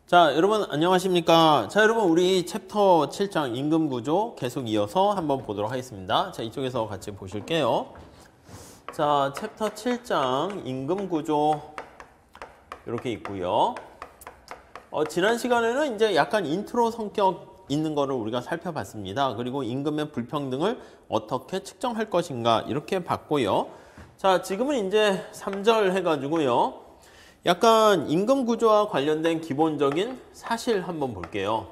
자, 여러분 안녕하십니까? 자, 여러분 우리 챕터 7장 임금구조 계속 이어서 한번 보도록 하겠습니다. 자, 이쪽에서 같이 보실게요. 자, 챕터 7장 임금구조 이렇게 있고요. 지난 시간에는 이제 약간 인트로 성격 있는 거를 우리가 살펴봤습니다. 그리고 임금의 불평등을 어떻게 측정할 것인가 이렇게 봤고요. 자, 지금은 이제 3절 해가지고요. 약간 임금 구조와 관련된 기본적인 사실 한번 볼게요.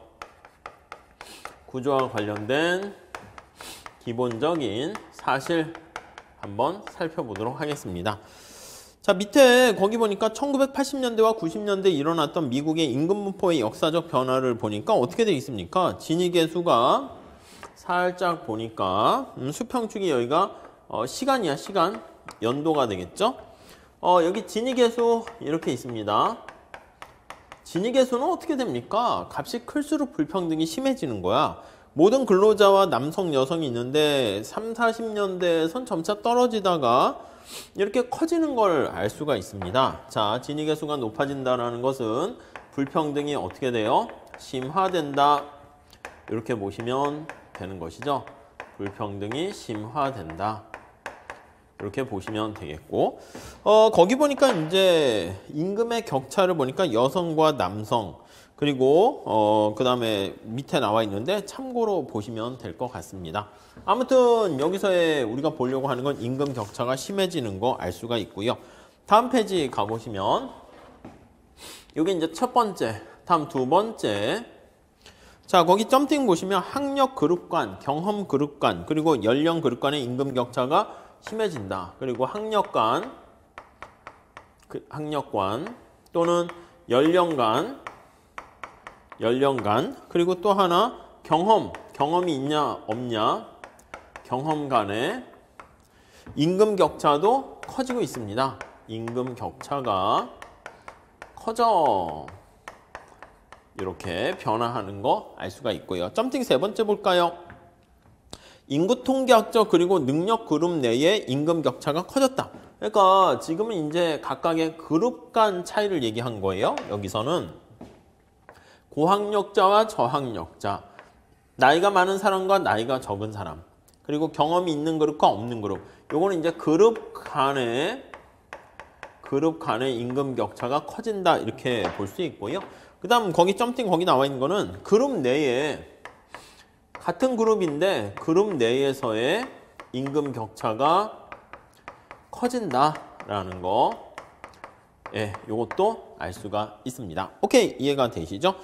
구조와 관련된 기본적인 사실 한번 살펴보도록 하겠습니다. 자, 밑에 거기 보니까 1980년대와 90년대에 일어났던 미국의 임금 분포의 역사적 변화를 보니까 어떻게 되어 있습니까? 진위계수가 살짝 보니까 수평축이 여기가 시간이야, 시간. 연도가 되겠죠? 여기 진위계수 이렇게 있습니다. 진위계수는 어떻게 됩니까? 값이 클수록 불평등이 심해지는 거야. 모든 근로자와 남성, 여성이 있는데 30, 40년대에선 점차 떨어지다가 이렇게 커지는 걸 알 수가 있습니다. 자, 진위계수가 높아진다는 것은 불평등이 어떻게 돼요? 심화된다. 이렇게 보시면 되는 것이죠. 불평등이 심화된다. 이렇게 보시면 되겠고, 거기 보니까 이제 임금의 격차를 보니까 여성과 남성, 그리고 그 다음에 밑에 나와 있는데 참고로 보시면 될 것 같습니다. 아무튼 여기서의 우리가 보려고 하는 건 임금 격차가 심해지는 거 알 수가 있고요. 다음 페이지 가보시면 여기 이제 첫 번째, 다음 두 번째. 자, 거기 점팅 보시면 학력 그룹 간, 경험 그룹 간, 그리고 연령 그룹 간의 임금 격차가 심해진다. 그리고 학력 간 또는 연령 간, 그리고 또 하나 경험이 있냐 없냐, 경험 간의 임금 격차도 커지고 있습니다. 임금 격차가 커져. 이렇게 변화하는 거 알 수가 있고요. 점팅 세 번째 볼까요? 인구 통계학적 그리고 능력 그룹 내의 임금 격차가 커졌다. 그러니까 지금은 이제 각각의 그룹 간 차이를 얘기한 거예요. 여기서는 고학력자와 저학력자, 나이가 많은 사람과 나이가 적은 사람, 그리고 경험이 있는 그룹과 없는 그룹. 요거는 이제 그룹 간의 임금 격차가 커진다 이렇게 볼 수 있고요. 그다음 거기 점팅 거기 나와 있는 거는 그룹 내에 같은 그룹인데 그룹 내에서의 임금 격차가 커진다라는 거, 예, 요것도 알 수가 있습니다. 오케이, 이해가 되시죠?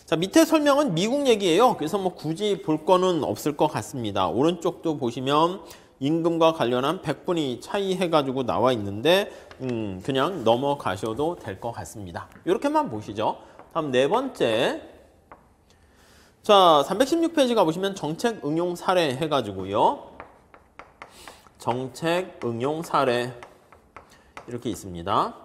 자, 밑에 설명은 미국 얘기예요. 그래서 뭐 굳이 볼 거는 없을 것 같습니다. 오른쪽도 보시면 임금과 관련한 100분위 차이 해가지고 나와 있는데 그냥 넘어가셔도 될 것 같습니다. 이렇게만 보시죠. 다음 네 번째. 자, 316페이지 가보시면 정책 응용 사례 해가지고요. 정책 응용 사례 이렇게 있습니다.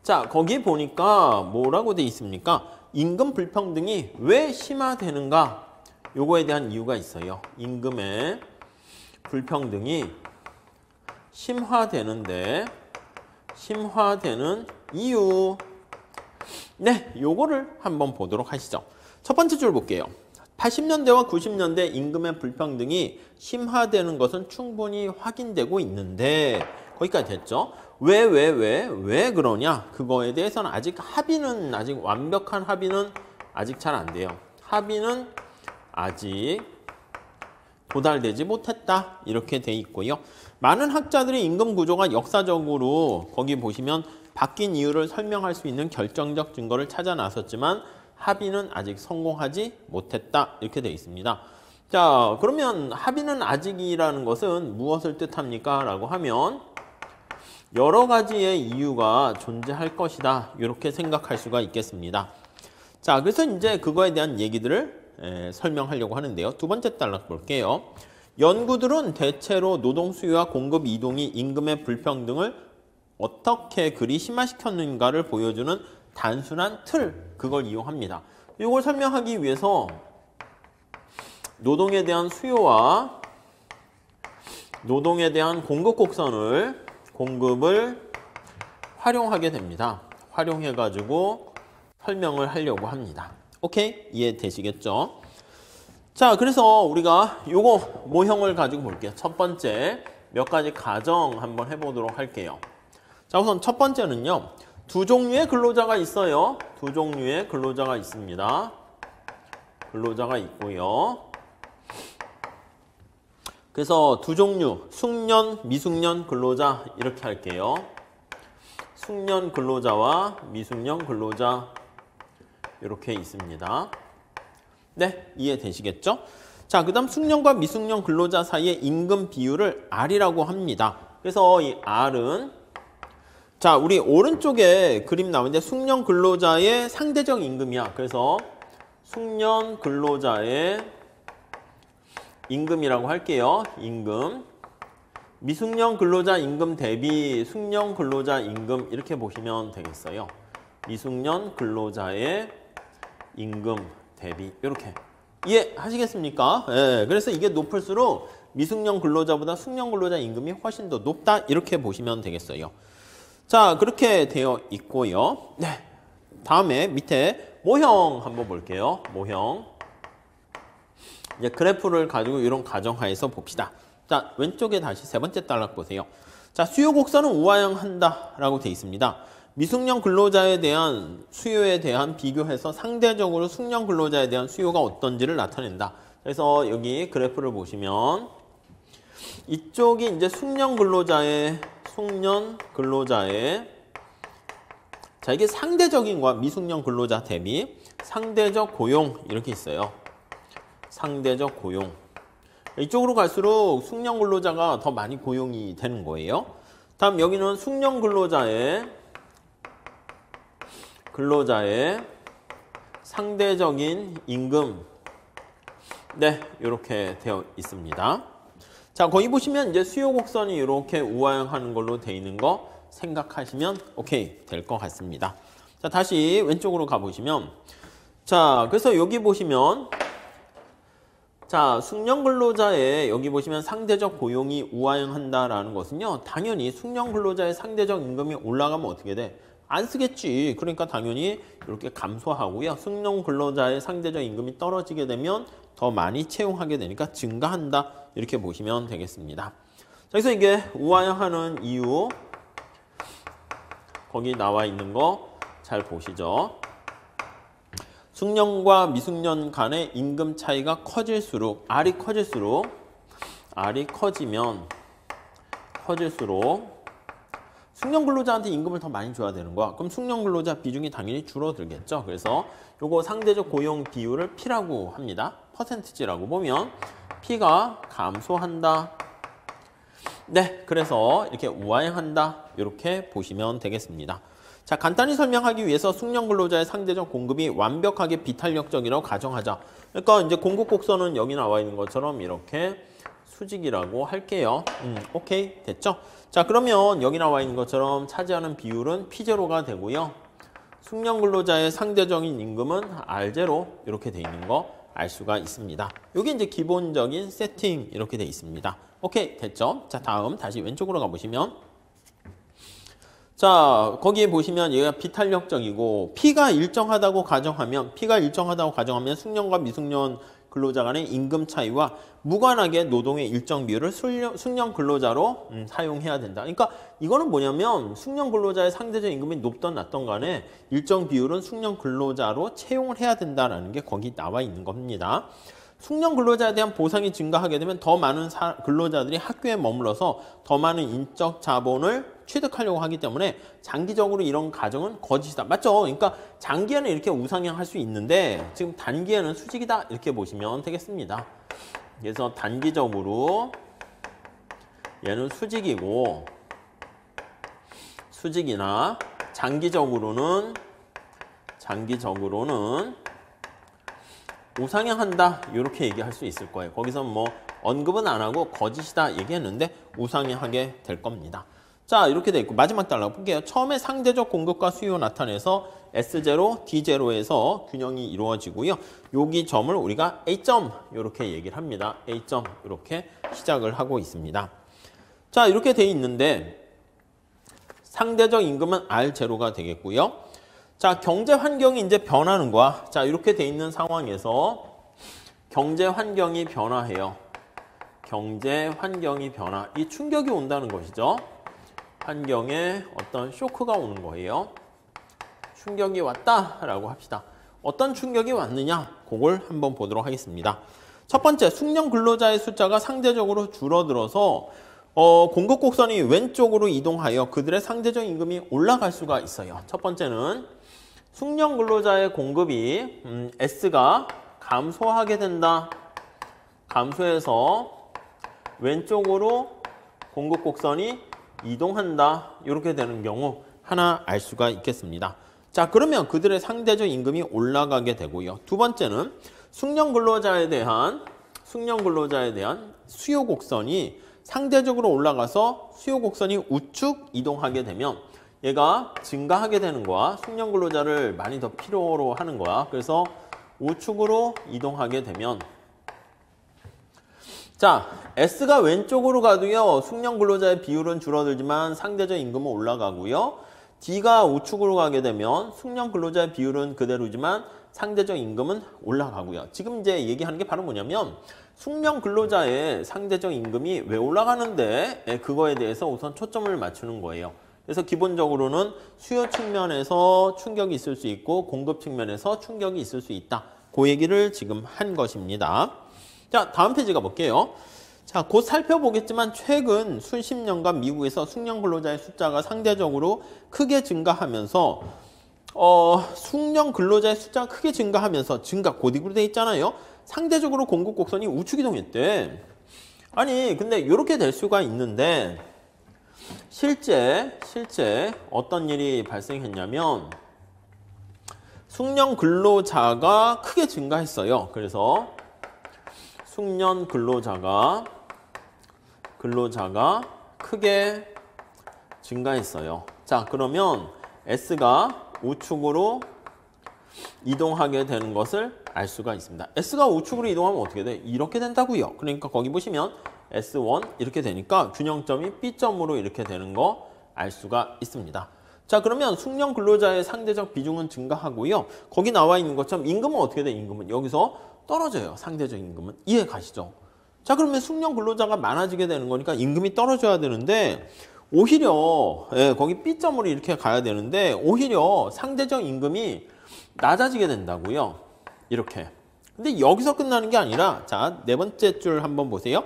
자, 거기 보니까 뭐라고 돼 있습니까? 임금 불평등이 왜 심화되는가? 요거에 대한 이유가 있어요. 임금의 불평등이 심화되는 이유. 네, 요거를 한번 보도록 하시죠. 첫 번째 줄 볼게요. 80년대와 90년대 임금의 불평등이 심화되는 것은 충분히 확인되고 있는데, 거기까지 됐죠? 왜 그러냐? 그거에 대해서는 아직 완벽한 합의는 아직 잘 안 돼요. 합의는 아직 도달되지 못했다. 이렇게 돼 있고요. 많은 학자들이 임금 구조가 역사적으로 거기 보시면 바뀐 이유를 설명할 수 있는 결정적 증거를 찾아 나섰지만 합의는 아직 성공하지 못했다. 이렇게 되어 있습니다. 자, 그러면 합의는 아직이라는 것은 무엇을 뜻합니까? 라고 하면 여러 가지의 이유가 존재할 것이다. 이렇게 생각할 수가 있겠습니다. 자, 그래서 이제 그거에 대한 얘기들을 설명하려고 하는데요. 두 번째 단락 볼게요. 연구들은 대체로 노동 수요와 공급 이동이 임금의 불평등을 어떻게 그리 심화시켰는가를 보여주는 단순한 틀, 그걸 이용합니다. 이걸 설명하기 위해서 노동에 대한 수요와 노동에 대한 공급을 활용하게 됩니다. 활용해가지고 설명을 하려고 합니다. 오케이? 이해되시겠죠? 자, 그래서 우리가 요거 모형을 가지고 볼게요. 첫 번째 몇 가지 가정 한번 해보도록 할게요. 자, 우선 첫 번째는요. 두 종류의 근로자가 있어요. 두 종류의 근로자가 있습니다. 근로자가 있고요. 그래서 두 종류, 숙련, 미숙련 근로자 이렇게 할게요. 숙련 근로자와 미숙련 근로자 이렇게 있습니다. 네, 이해되시겠죠? 자, 그 다음 숙련과 미숙련 근로자 사이의 임금 비율을 R이라고 합니다. 그래서 이 R은 자, 우리 오른쪽에 그림 나오는데 숙련 근로자의 상대적 임금이야. 그래서 숙련 근로자의 임금이라고 할게요. 임금. 미숙련 근로자 임금 대비 숙련 근로자 임금 이렇게 보시면 되겠어요. 미숙련 근로자의 임금 대비 이렇게 이해하시겠습니까? 예, 그래서 이게 높을수록 미숙련 근로자보다 숙련 근로자 임금이 훨씬 더 높다 이렇게 보시면 되겠어요. 자, 그렇게 되어 있고요. 네, 다음에 밑에 모형 한번 볼게요. 모형. 이제 그래프를 가지고 이런 가정하에서 봅시다. 자, 왼쪽에 다시 세 번째 단락 보세요. 자, 수요 곡선은 우하향한다라고 되어 있습니다. 미숙련 근로자에 대한 수요에 대한 비교해서 상대적으로 숙련 근로자에 대한 수요가 어떤지를 나타낸다. 그래서 여기 그래프를 보시면 이쪽이 이제 숙련 근로자의 자, 이게 상대적인 거야. 미숙련 근로자 대비 상대적 고용 이렇게 있어요. 상대적 고용. 이쪽으로 갈수록 숙련 근로자가 더 많이 고용이 되는 거예요. 다음 여기는 숙련 근로자의 상대적인 임금. 네, 이렇게 되어 있습니다. 자, 거기 보시면 이제 수요 곡선이 이렇게 우하향하는 걸로 되어 있는 거 생각하시면 오케이 될 것 같습니다. 자, 다시 왼쪽으로 가보시면 자, 그래서 여기 보시면 자, 숙련 근로자의 여기 보시면 상대적 고용이 우하향한다라는 것은요. 당연히 숙련 근로자의 상대적 임금이 올라가면 어떻게 돼? 안 쓰겠지. 그러니까 당연히 이렇게 감소하고요. 숙련 근로자의 상대적 임금이 떨어지게 되면 더 많이 채용하게 되니까 증가한다. 이렇게 보시면 되겠습니다. 자, 그래서 이게 우하향하는 이유 거기 나와 있는 거 잘 보시죠. 숙련과 미숙련 간의 임금 차이가 커질수록 R이 커지면 커질수록 숙련 근로자한테 임금을 더 많이 줘야 되는 거야. 그럼 숙련 근로자 비중이 당연히 줄어들겠죠. 그래서 요거 상대적 고용 비율을 P라고 합니다. 퍼센티지라고 보면 P가 감소한다. 네, 그래서 이렇게 우하향한다. 이렇게 보시면 되겠습니다. 자, 간단히 설명하기 위해서 숙련 근로자의 상대적 공급이 완벽하게 비탄력적이라고 가정하자. 그러니까 이제 공급 곡선은 여기 나와 있는 것처럼 이렇게 수직이라고 할게요. 오케이, 됐죠? 자, 그러면 여기 나와 있는 것처럼 차지하는 비율은 P0가 되고요. 숙련 근로자의 상대적인 임금은 R0 이렇게 돼 있는 거 알 수가 있습니다. 이게 이제 기본적인 세팅 이렇게 돼 있습니다. 오케이, 됐죠? 자, 다음 다시 왼쪽으로 가보시면 자, 거기에 보시면 얘가 비탄력적이고 P가 일정하다고 가정하면 숙련과 미숙련 근로자 간의 임금 차이와 무관하게 노동의 일정 비율을 숙련 근로자로 사용해야 된다. 그러니까 이거는 뭐냐면 숙련 근로자의 상대적 임금이 높던 낮던 간에 일정 비율은 숙련 근로자로 채용을 해야 된다는 게 거기 나와 있는 겁니다. 숙련 근로자에 대한 보상이 증가하게 되면 더 많은 근로자들이 학교에 머물러서 더 많은 인적 자본을 취득하려고 하기 때문에 장기적으로 이런 가정은 거짓이다. 맞죠? 그러니까 장기에는 이렇게 우상향할 수 있는데 지금 단기에는 수직이다. 이렇게 보시면 되겠습니다. 그래서 단기적으로 얘는 수직이고 수직이나 장기적으로는 우상향한다 이렇게 얘기할 수 있을 거예요. 거기서 뭐 언급은 안 하고 거짓이다 얘기했는데 우상향하게 될 겁니다. 자, 이렇게 돼 있고 마지막 단락 볼게요. 처음에 상대적 공급과 수요 나타내서 S0, D0에서 균형이 이루어지고요. 여기 점을 우리가 A점 이렇게 얘기를 합니다. A점 이렇게 시작을 하고 있습니다. 자, 이렇게 돼 있는데 상대적 임금은 R0가 되겠고요. 자, 경제 환경이 이제 변하는 거야. 자, 이렇게 돼 있는 상황에서 경제 환경이 변화해요. 경제 환경이 변화. 이 충격이 온다는 것이죠. 환경에 어떤 쇼크가 오는 거예요. 충격이 왔다라고 합시다. 어떤 충격이 왔느냐? 그걸 한번 보도록 하겠습니다. 첫 번째, 숙련 근로자의 숫자가 상대적으로 줄어들어서 공급 곡선이 왼쪽으로 이동하여 그들의 상대적 임금이 올라갈 수가 있어요. 첫 번째는 숙련 근로자의 공급이 S가 감소하게 된다. 감소해서 왼쪽으로 공급 곡선이 이동한다. 이렇게 되는 경우 하나 알 수가 있겠습니다. 자, 그러면 그들의 상대적 임금이 올라가게 되고요. 두 번째는 숙련 근로자에 대한 수요 곡선이 상대적으로 올라가서 수요 곡선이 우측 이동하게 되면 얘가 증가하게 되는 거야. 숙련 근로자를 많이 더 필요로 하는 거야. 그래서 우측으로 이동하게 되면 자, S가 왼쪽으로 가도요. 숙련 근로자의 비율은 줄어들지만 상대적 임금은 올라가고요. D가 우측으로 가게 되면 숙련 근로자의 비율은 그대로지만 상대적 임금은 올라가고요. 지금 이제 얘기하는 게 바로 뭐냐면 숙련 근로자의 상대적 임금이 왜 올라가는데 그거에 대해서 우선 초점을 맞추는 거예요. 그래서 기본적으로는 수요 측면에서 충격이 있을 수 있고 공급 측면에서 충격이 있을 수 있다. 그 얘기를 지금 한 것입니다. 자, 다음 페이지 가볼게요. 자, 곧 살펴보겠지만 최근 수십 년간 미국에서 숙련 근로자의 숫자가 상대적으로 크게 증가하면서 숙련 근로자의 숫자가 크게 증가하면서 증가 고딕으로 돼 있잖아요. 상대적으로 공급 곡선이 우측 이동했대. 아니, 근데 이렇게 될 수가 있는데 실제 어떤 일이 발생했냐면 숙련 근로자가 크게 증가했어요. 그래서 숙련 근로자가 크게 증가했어요. 자, 그러면 S가 우측으로 이동하게 되는 것을 알 수가 있습니다. S가 우측으로 이동하면 어떻게 돼? 이렇게 된다고요. 그러니까 거기 보시면 S1 이렇게 되니까 균형점이 B점으로 이렇게 되는 거 알 수가 있습니다. 자, 그러면 숙련 근로자의 상대적 비중은 증가하고요. 거기 나와 있는 것처럼 임금은 어떻게 돼? 임금은 여기서 떨어져요. 상대적 임금은. 이해 가시죠? 자, 그러면 숙련 근로자가 많아지게 되는 거니까 임금이 떨어져야 되는데 오히려 거기 B점으로 이렇게 가야 되는데 오히려 상대적 임금이 낮아지게 된다고요. 이렇게. 근데 여기서 끝나는 게 아니라 자, 네 번째 줄 한번 보세요.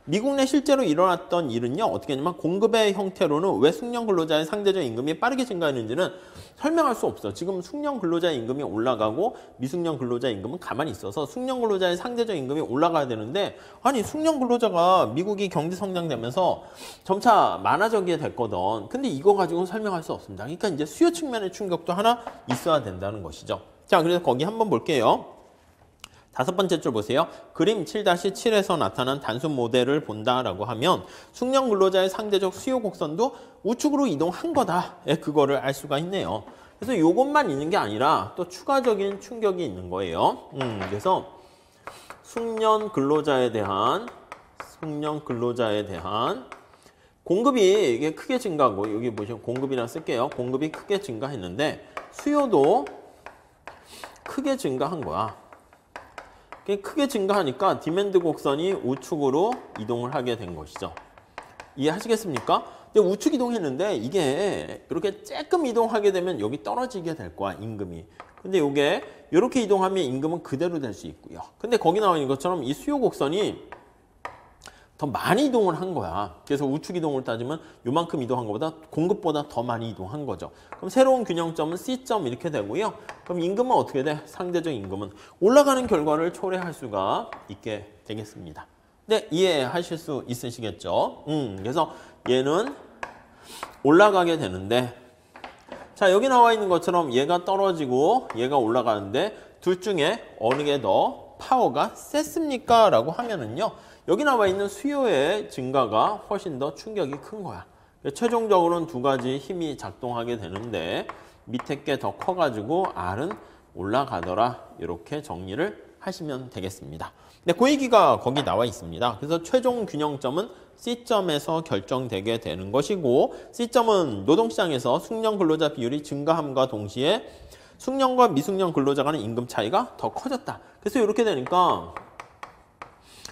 미국 내 실제로 일어났던 일은요. 어떻게 했냐면 공급의 형태로는 왜 숙련 근로자의 상대적 임금이 빠르게 증가했는지는 설명할 수 없어. 지금 숙련 근로자의 임금이 올라가고 미숙련 근로자의 임금은 가만히 있어서 숙련 근로자의 상대적 임금이 올라가야 되는데 아니 숙련 근로자가 미국이 경제 성장되면서 점차 많아지게 됐거든. 근데 이거 가지고는 설명할 수 없습니다. 그러니까 이제 수요 측면의 충격도 하나 있어야 된다는 것이죠. 자, 그래서 거기 한번 볼게요. 다섯 번째 줄 보세요. 그림 7-7에서 나타난 단순 모델을 본다라고 하면 숙련 근로자의 상대적 수요 곡선도 우측으로 이동한 거다. 그거를 알 수가 있네요. 그래서 이것만 있는 게 아니라 또 추가적인 충격이 있는 거예요. 그래서 숙련 근로자에 대한 공급이 이게 크게 증가하고 여기 보시면 공급이라 쓸게요. 공급이 크게 증가했는데 수요도 크게 증가한 거야. 크게 증가하니까 디맨드 곡선이 우측으로 이동을 하게 된 것이죠. 이해하시겠습니까? 근데 우측 이동했는데 이게 이렇게 조금 이동하게 되면 여기 떨어지게 될 거야, 임금이. 근데 이게 이렇게 이동하면 임금은 그대로 될 수 있고요. 근데 거기 나와 있는 것처럼 이 수요 곡선이 더 많이 이동을 한 거야. 그래서 우측 이동을 따지면 요만큼 이동한 것보다 공급보다 더 많이 이동한 거죠. 그럼 새로운 균형점은 C점 이렇게 되고요. 그럼 임금은 어떻게 돼? 상대적 임금은 올라가는 결과를 초래할 수가 있게 되겠습니다. 네, 이해하실 수 있으시겠죠? 그래서 얘는 올라가게 되는데 자, 여기 나와 있는 것처럼 얘가 떨어지고 얘가 올라가는데 둘 중에 어느 게 더 파워가 셌습니까? 라고 하면은요. 여기 나와 있는 수요의 증가가 훨씬 더 충격이 큰 거야. 최종적으로는 두 가지 힘이 작동하게 되는데 밑에 게 더 커가지고 R은 올라가더라. 이렇게 정리를 하시면 되겠습니다. 네, 그 얘기가 거기 나와 있습니다. 그래서 최종 균형점은 C점에서 결정되게 되는 것이고 C점은 노동시장에서 숙련 근로자 비율이 증가함과 동시에 숙련과 미숙련 근로자 간의 임금 차이가 더 커졌다. 그래서 이렇게 되니까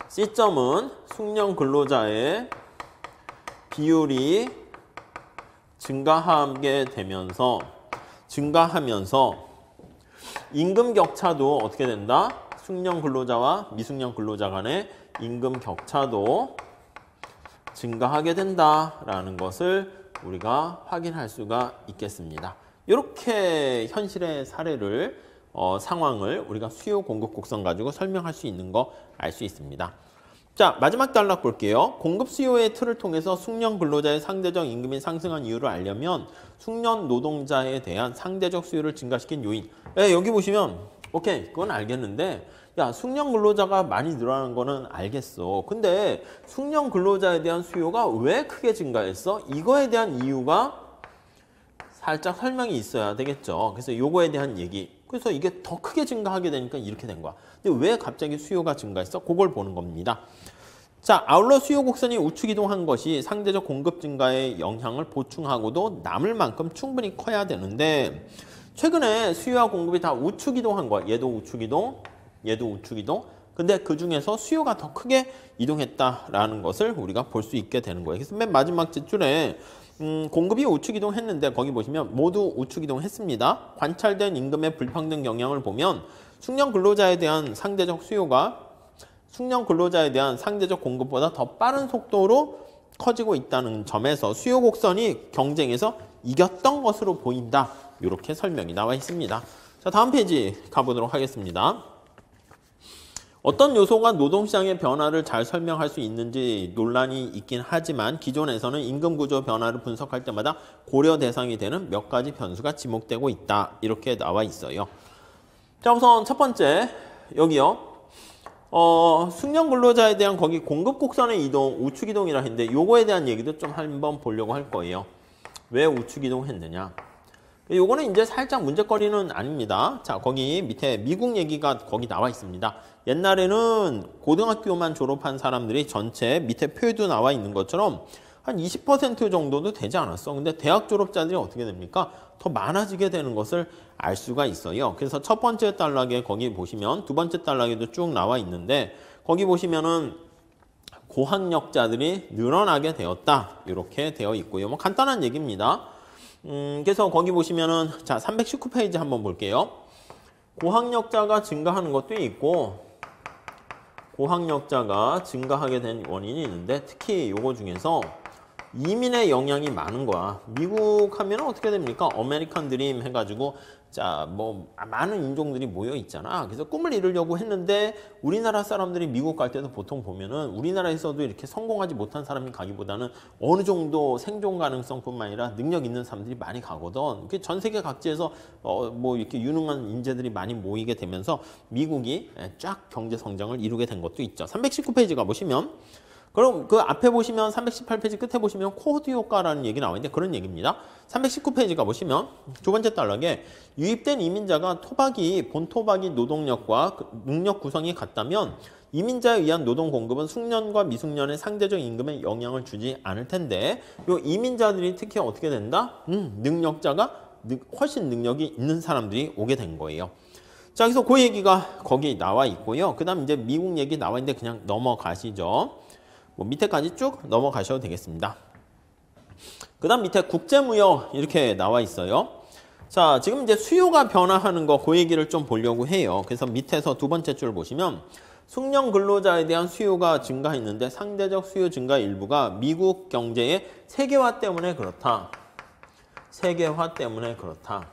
C점은 숙련 근로자의 비율이 증가하면서 임금 격차도 어떻게 된다? 숙련 근로자와 미숙련 근로자 간의 임금 격차도 증가하게 된다라는 것을 우리가 확인할 수가 있겠습니다. 이렇게 현실의 사례를 상황을 우리가 수요 공급 곡선 가지고 설명할 수 있는 거 알 수 있습니다. 자, 마지막 단락 볼게요. 공급 수요의 틀을 통해서 숙련 근로자의 상대적 임금이 상승한 이유를 알려면 숙련 노동자에 대한 상대적 수요를 증가시킨 요인. 여기 보시면 오케이, 그건 알겠는데 야, 숙련 근로자가 많이 늘어나는 거는 알겠어. 근데 숙련 근로자에 대한 수요가 왜 크게 증가했어? 이거에 대한 이유가 살짝 설명이 있어야 되겠죠. 그래서 요거에 대한 얘기. 그래서 이게 더 크게 증가하게 되니까 이렇게 된 거야. 근데 왜 갑자기 수요가 증가했어? 그걸 보는 겁니다. 자, 아울러 수요 곡선이 우측 이동한 것이 상대적 공급 증가의 영향을 보충하고도 남을 만큼 충분히 커야 되는데 최근에 수요와 공급이 다 우측 이동한 거야. 얘도 우측 이동, 얘도 우측 이동. 근데 그 중에서 수요가 더 크게 이동했다라는 것을 우리가 볼 수 있게 되는 거예요. 그래서 맨 마지막 줄에 공급이 우측 이동했는데 거기 보시면 모두 우측 이동했습니다. 관찰된 임금의 불평등 영향을 보면 숙련 근로자에 대한 상대적 수요가 숙련 근로자에 대한 상대적 공급보다 더 빠른 속도로 커지고 있다는 점에서 수요 곡선이 경쟁에서 이겼던 것으로 보인다. 이렇게 설명이 나와 있습니다. 자, 다음 페이지 가보도록 하겠습니다. 어떤 요소가 노동시장의 변화를 잘 설명할 수 있는지 논란이 있긴 하지만 기존에서는 임금 구조 변화를 분석할 때마다 고려 대상이 되는 몇 가지 변수가 지목되고 있다. 이렇게 나와 있어요. 자, 우선 첫 번째 여기요. 숙련 근로자에 대한 거기 공급 곡선의 이동, 우측 이동이라 했는데 요거에 대한 얘기도 좀 한번 보려고 할 거예요. 왜 우측 이동했느냐? 요거는 이제 살짝 문제거리는 아닙니다. 자, 거기 밑에 미국 얘기가 거기 나와 있습니다. 옛날에는 고등학교만 졸업한 사람들이 전체 밑에 표에도 나와 있는 것처럼 한 20% 정도도 되지 않았어. 근데 대학 졸업자들이 어떻게 됩니까? 더 많아지게 되는 것을 알 수가 있어요. 그래서 첫 번째 단락에 거기 보시면 두 번째 단락에도 쭉 나와 있는데 거기 보시면은 고학력자들이 늘어나게 되었다. 이렇게 되어 있고요. 뭐 간단한 얘기입니다. 그래서 거기 보시면은 자 319페이지 한번 볼게요. 고학력자가 증가하는 것도 있고 고학력자가 증가하게 된 원인이 있는데 특히 요거 중에서 이민의 영향이 많은 거야. 미국 하면 어떻게 됩니까? 아메리칸 드림 해가지고 자 뭐 많은 인종들이 모여 있잖아. 그래서 꿈을 이루려고 했는데 우리나라 사람들이 미국 갈 때도 보통 보면은 우리나라에서도 이렇게 성공하지 못한 사람이 가기보다는 어느 정도 생존 가능성뿐만 아니라 능력 있는 사람들이 많이 가거든. 전 세계 각지에서 뭐 이렇게 유능한 인재들이 많이 모이게 되면서 미국이 쫙 경제 성장을 이루게 된 것도 있죠. 319페이지 가보시면 그럼 그 앞에 보시면 318페이지 끝에 보시면 코호드 효과라는 얘기 나와 있는데 그런 얘기입니다. 319페이지 가보시면 두 번째 단락에 유입된 이민자가 본 토박이 노동력과 능력 구성이 같다면 이민자에 의한 노동 공급은 숙련과 미숙련의 상대적 임금에 영향을 주지 않을 텐데 요 이민자들이 특히 어떻게 된다? 능력자가 훨씬 능력이 있는 사람들이 오게 된 거예요. 자, 그래서 그 얘기가 거기 나와 있고요. 그 다음 이제 미국 얘기 나와 있는데 그냥 넘어가시죠. 뭐 밑에까지 쭉 넘어가셔도 되겠습니다. 그 다음 밑에 국제무역 이렇게 나와 있어요. 자, 지금 이제 수요가 변화하는 거 그 얘기를 좀 보려고 해요. 그래서 밑에서 두 번째 줄 보시면 숙련 근로자에 대한 수요가 증가했는데 상대적 수요 증가 일부가 미국 경제의 세계화 때문에 그렇다. 세계화 때문에 그렇다.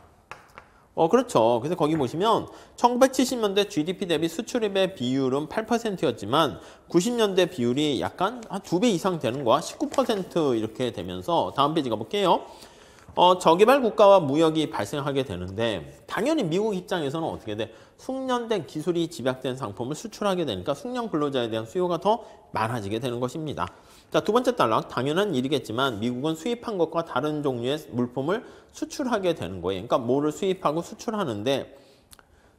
그렇죠. 그래서 거기 보시면 1970년대 GDP 대비 수출입의 비율은 8%였지만 90년대 비율이 약간 한 2배 이상 되는 거야. 19% 이렇게 되면서 다음 페이지 가볼게요. 저개발 국가와 무역이 발생하게 되는데 당연히 미국 입장에서는 어떻게 돼? 숙련된 기술이 집약된 상품을 수출하게 되니까 숙련 근로자에 대한 수요가 더 많아지게 되는 것입니다. 자, 두 번째 단락 당연한 일이겠지만 미국은 수입한 것과 다른 종류의 물품을 수출하게 되는 거예요. 그러니까 뭐를 수입하고 수출하는데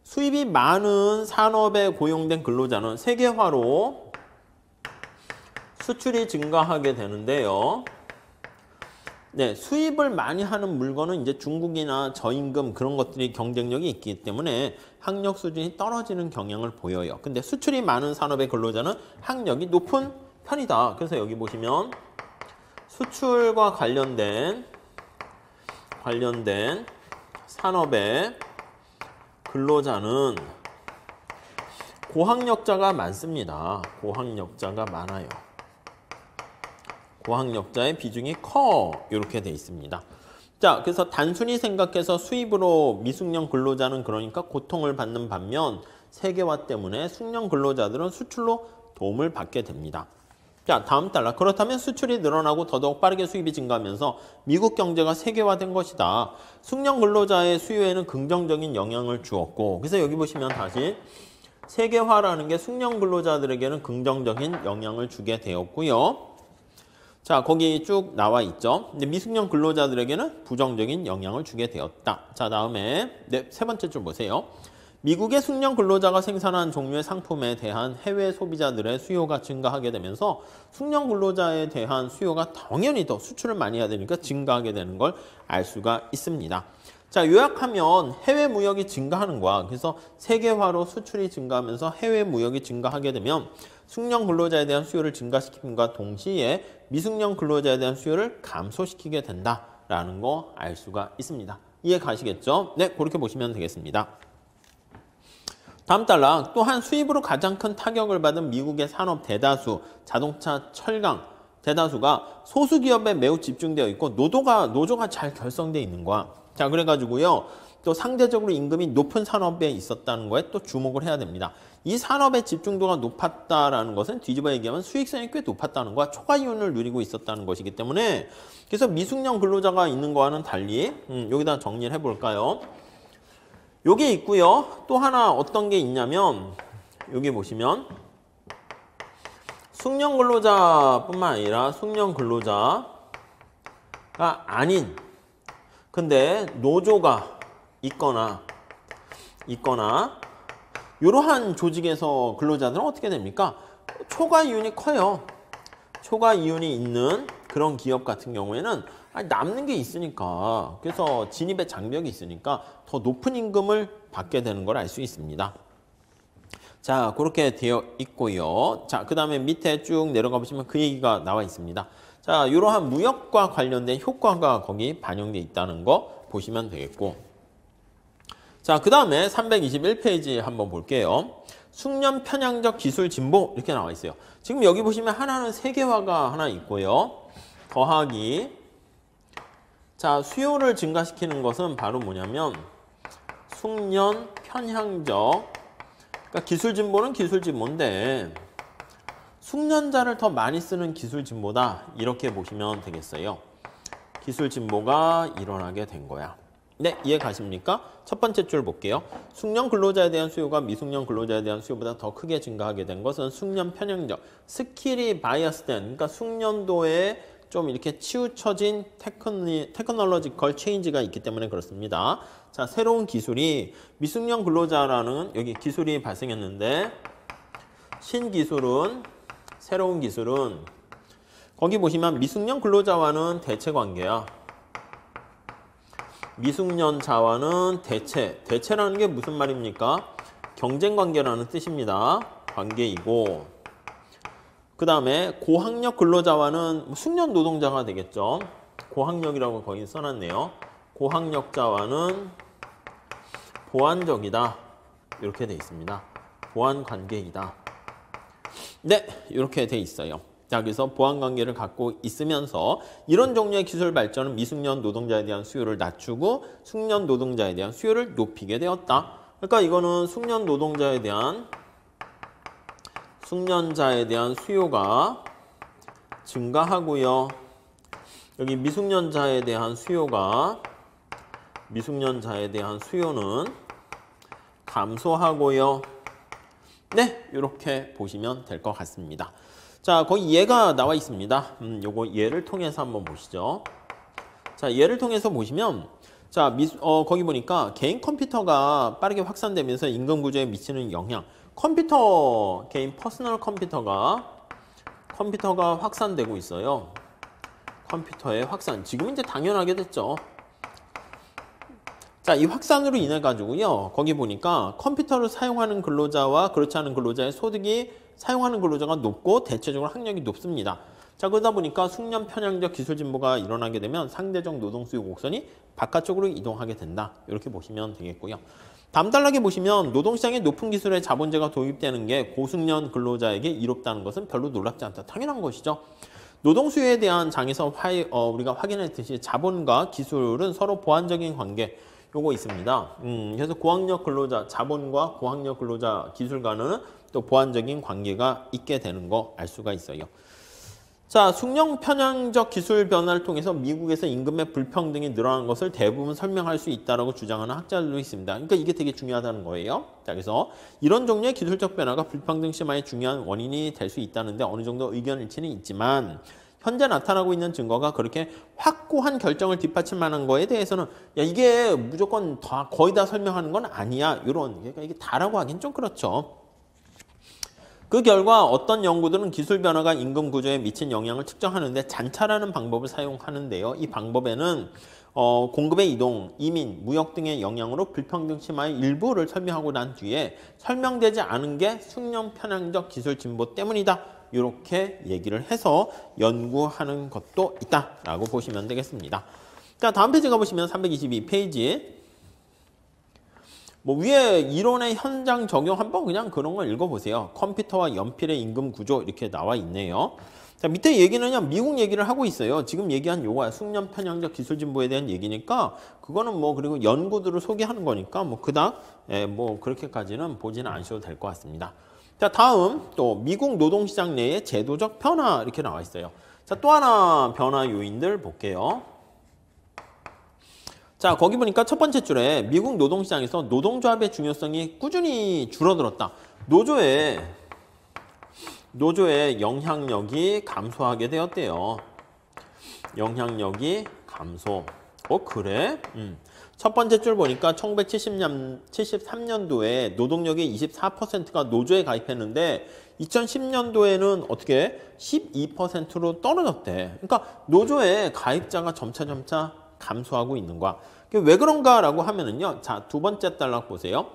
수입이 많은 산업에 고용된 근로자는 세계화로 수출이 증가하게 되는데요. 네, 수입을 많이 하는 물건은 이제 중국이나 저임금 그런 것들이 경쟁력이 있기 때문에 학력 수준이 떨어지는 경향을 보여요. 근데 수출이 많은 산업의 근로자는 학력이 높은 편이다. 그래서 여기 보시면 수출과 관련된 산업의 근로자는 고학력자가 많습니다. 고학력자가 많아요. 고학력자의 비중이 커 이렇게 돼 있습니다. 자, 그래서 단순히 생각해서 수입으로 미숙련 근로자는 그러니까 고통을 받는 반면 세계화 때문에 숙련 근로자들은 수출로 도움을 받게 됩니다. 자, 다음 달러. 그렇다면 수출이 늘어나고 더더욱 빠르게 수입이 증가하면서 미국 경제가 세계화된 것이다. 숙련 근로자의 수요에는 긍정적인 영향을 주었고, 그래서 여기 보시면 다시 세계화라는 게 숙련 근로자들에게는 긍정적인 영향을 주게 되었고요. 자, 거기 쭉 나와 있죠. 근데 미숙련 근로자들에게는 부정적인 영향을 주게 되었다. 자, 다음에 세 번째 줄 보세요. 미국의 숙련 근로자가 생산한 종류의 상품에 대한 해외 소비자들의 수요가 증가하게 되면서 숙련 근로자에 대한 수요가 당연히 더 수출을 많이 해야 되니까 증가하게 되는 걸 알 수가 있습니다. 자, 요약하면 해외 무역이 증가하는 거야. 그래서 세계화로 수출이 증가하면서 해외 무역이 증가하게 되면 숙련 근로자에 대한 수요를 증가시킴과 동시에 미숙련 근로자에 대한 수요를 감소시키게 된다라는 거 알 수가 있습니다. 이해 가시겠죠? 네, 그렇게 보시면 되겠습니다. 다음 달락. 또한 수입으로 가장 큰 타격을 받은 미국의 산업 대다수, 자동차, 철강 대다수가 소수기업에 매우 집중되어 있고 노조가 잘 결성되어 있는 거야. 자, 그래가지고요. 또 상대적으로 임금이 높은 산업에 있었다는 거에 또 주목을 해야 됩니다. 이 산업의 집중도가 높았다라는 것은 뒤집어 얘기하면 수익성이 꽤 높았다는 거야. 초과이윤을 누리고 있었다는 것이기 때문에 그래서 미숙련 근로자가 있는 거와는 달리 여기다 정리를 해볼까요? 요게 있고요. 또 하나 어떤 게 있냐면 여기 보시면 숙련 근로자뿐만 아니라 숙련 근로자가 아닌 근데 노조가 있거나 이러한 조직에서 근로자들은 어떻게 됩니까? 초과이윤이 커요. 초과이윤이 있는 그런 기업 같은 경우에는 남는 게 있으니까 그래서 진입의 장벽이 있으니까 더 높은 임금을 받게 되는 걸 알 수 있습니다. 자, 그렇게 되어 있고요. 자, 그 다음에 밑에 쭉 내려가 보시면 그 얘기가 나와 있습니다. 자, 이러한 무역과 관련된 효과가 거기 반영되어 있다는 거 보시면 되겠고. 자, 그 다음에 321페이지 한번 볼게요. 숙련 편향적 기술 진보 이렇게 나와 있어요. 지금 여기 보시면 하나는 세계화가 하나 있고요. 더하기. 자, 수요를 증가시키는 것은 바로 뭐냐면 숙련 편향적 그러니까 기술 진보는 기술 진보인데 숙련자를 더 많이 쓰는 기술 진보다 이렇게 보시면 되겠어요. 기술 진보가 일어나게 된 거야. 네, 이해 가십니까? 첫 번째 줄 볼게요. 숙련 근로자에 대한 수요가 미숙련 근로자에 대한 수요보다 더 크게 증가하게 된 것은 숙련 편향적, 스킬이 바이어스된, 그러니까 숙련도에 좀 이렇게 치우쳐진 테크놀로지컬 체인지가 있기 때문에 그렇습니다. 자, 새로운 기술이 미숙련 근로자라는 여기 기술이 발생했는데 신기술은 새로운 기술은 거기 보시면 미숙련 근로자와는 대체 관계야. 미숙련자와는 대체라는 게 무슨 말입니까? 경쟁 관계라는 뜻입니다. 관계이고 그 다음에 고학력 근로자와는 숙련 노동자가 되겠죠. 고학력이라고 거기 써놨네요. 고학력자와는 보완적이다. 이렇게 돼 있습니다. 보완 관계이다. 네, 이렇게 돼 있어요. 자, 그래서 보완 관계를 갖고 있으면서 이런 종류의 기술 발전은 미숙련 노동자에 대한 수요를 낮추고 숙련 노동자에 대한 수요를 높이게 되었다. 그러니까 이거는 숙련 노동자에 대한 숙련자에 대한 수요가 증가하고요. 여기 미숙련자에 대한 수요는 감소하고요. 네, 이렇게 보시면 될 것 같습니다. 자, 거기 예가 나와 있습니다. 요거 예를 통해서 한번 보시죠. 자, 예를 통해서 보시면 자, 거기 보니까 개인 컴퓨터가 빠르게 확산되면서 임금 구조에 미치는 영향. 개인 퍼스널 컴퓨터가 확산되고 있어요. 컴퓨터의 확산. 지금 이제 당연하게 됐죠. 자, 이 확산으로 인해 가지고요. 거기 보니까 컴퓨터를 사용하는 근로자와 그렇지 않은 근로자의 소득이 사용하는 근로자가 높고 대체적으로 학력이 높습니다. 자, 그러다 보니까 숙련 편향적 기술 진보가 일어나게 되면 상대적 노동 수요 곡선이 바깥쪽으로 이동하게 된다. 이렇게 보시면 되겠고요. 다음 단락에 보시면 노동시장에 높은 기술의 자본제가 도입되는 게 고숙련 근로자에게 이롭다는 것은 별로 놀랍지 않다. 당연한 것이죠. 노동 수요에 대한 장에서 우리가 확인했듯이 자본과 기술은 서로 보완적인 관계 요거 있습니다. 그래서 고학력 근로자, 자본과 고학력 근로자 기술 간은 또 보완적인 관계가 있게 되는 거 알 수가 있어요. 자, 숙련 편향적 기술 변화를 통해서 미국에서 임금의 불평등이 늘어난 것을 대부분 설명할 수 있다라고 주장하는 학자들도 있습니다. 그러니까 이게 되게 중요하다는 거예요. 자, 그래서 이런 종류의 기술적 변화가 불평등 심화의 중요한 원인이 될 수 있다는데 어느 정도 의견 일치는 있지만 현재 나타나고 있는 증거가 그렇게 확고한 결정을 뒷받칠 만한 거에 대해서는 야, 이게 무조건 다 거의 다 설명하는 건 아니야. 이런 그러니까 이게 다라고 하긴 좀 그렇죠. 그 결과 어떤 연구들은 기술 변화가 임금 구조에 미친 영향을 측정하는데 잔차라는 방법을 사용하는데요. 이 방법에는 공급의 이동, 이민, 무역 등의 영향으로 불평등 심화의 일부를 설명하고 난 뒤에 설명되지 않은 게 숙련 편향적 기술 진보 때문이다. 이렇게 얘기를 해서 연구하는 것도 있다라고 보시면 되겠습니다. 자, 다음 페이지 가보시면 322페이지. 뭐 위에 이론의 현장 적용 한번 그냥 그런 걸 읽어보세요. 컴퓨터와 연필의 임금 구조 이렇게 나와 있네요. 자, 밑에 얘기는 미국 얘기를 하고 있어요. 지금 얘기한 요거야. 숙련 편향적 기술 진보에 대한 얘기니까 그거는 뭐 그리고 연구들을 소개하는 거니까 뭐 그닥 뭐 그렇게까지는 보지는 않으셔도 될 것 같습니다. 자, 다음 또 미국 노동시장 내의 제도적 변화 이렇게 나와 있어요. 자, 또 하나 변화 요인들 볼게요. 자, 거기 보니까 첫 번째 줄에 미국 노동시장에서 노동조합의 중요성이 꾸준히 줄어들었다. 노조의 영향력이 감소하게 되었대요. 영향력이 감소. 그래? 첫 번째 줄 보니까 1973년도에 노동력의 24%가 노조에 가입했는데 2010년도에는 어떻게 12%로 떨어졌대. 그러니까 노조의 가입자가 점차 감소하고 있는 거야. 왜 그런가라고 하면은요. 자, 두 번째 단락 보세요.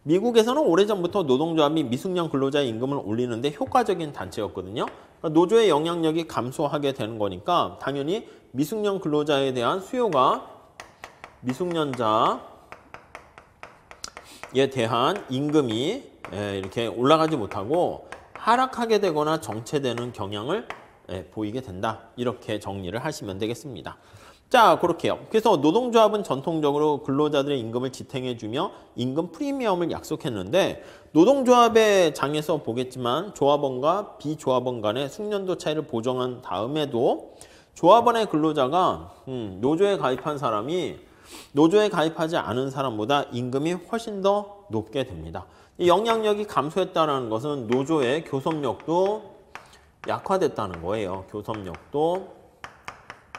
미국에서는 오래전부터 노동조합이 미숙련 근로자의 임금을 올리는데 효과적인 단체였거든요. 그러니까 노조의 영향력이 감소하게 되는 거니까 당연히 미숙련 근로자에 대한 수요가 미숙련자에 대한 임금이 이렇게 올라가지 못하고 하락하게 되거나 정체되는 경향을 보이게 된다. 이렇게 정리를 하시면 되겠습니다. 자, 그렇게요. 그래서 노동조합은 전통적으로 근로자들의 임금을 지탱해주며 임금 프리미엄을 약속했는데 노동조합의 장에서 보겠지만 조합원과 비조합원 간의 숙련도 차이를 보정한 다음에도 조합원의 근로자가 노조에 가입한 사람이 노조에 가입하지 않은 사람보다 임금이 훨씬 더 높게 됩니다. 이 영향력이 감소했다는 것은 노조의 교섭력도 약화됐다는 거예요. 교섭력도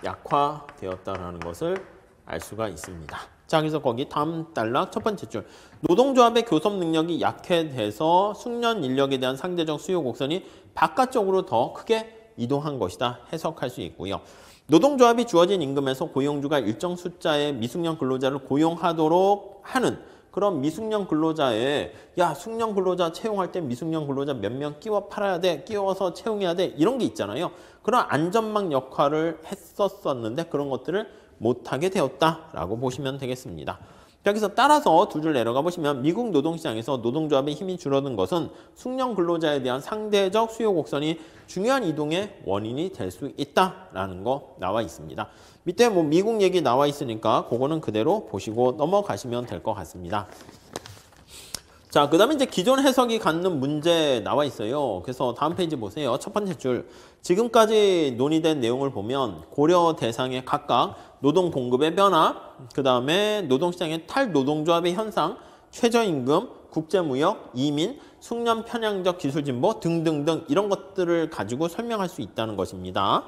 약화되었다는 것을 알 수가 있습니다. 자, 그래서 거기 다음 단락 첫 번째 줄. 노동조합의 교섭 능력이 약해돼서 숙련 인력에 대한 상대적 수요 곡선이 바깥쪽으로 더 크게 이동한 것이다. 해석할 수 있고요. 노동조합이 주어진 임금에서 고용주가 일정 숫자의 미숙련 근로자를 고용하도록 하는 그런 미숙련 근로자에 숙련 근로자 채용할 때 미숙련 근로자 몇 명 끼워 팔아야 돼, 끼워서 채용해야 돼 이런 게 있잖아요. 그런 안전망 역할을 했었는데 그런 것들을 못하게 되었다라고 보시면 되겠습니다. 여기서 따라서 두 줄 내려가 보시면 미국 노동시장에서 노동조합의 힘이 줄어든 것은 숙련 근로자에 대한 상대적 수요 곡선이 중요한 이동의 원인이 될 수 있다라는 거 나와 있습니다. 밑에 뭐 미국 얘기 나와 있으니까 그거는 그대로 보시고 넘어가시면 될 것 같습니다. 자, 그 다음에 이제 기존 해석이 갖는 문제 나와 있어요. 그래서 다음 페이지 보세요. 첫 번째 줄. 지금까지 논의된 내용을 보면 고려 대상의 각각 노동 공급의 변화, 그 다음에 노동시장의 탈노동조합의 현상, 최저임금, 국제무역, 이민, 숙련 편향적 기술 진보 등등등 이런 것들을 가지고 설명할 수 있다는 것입니다.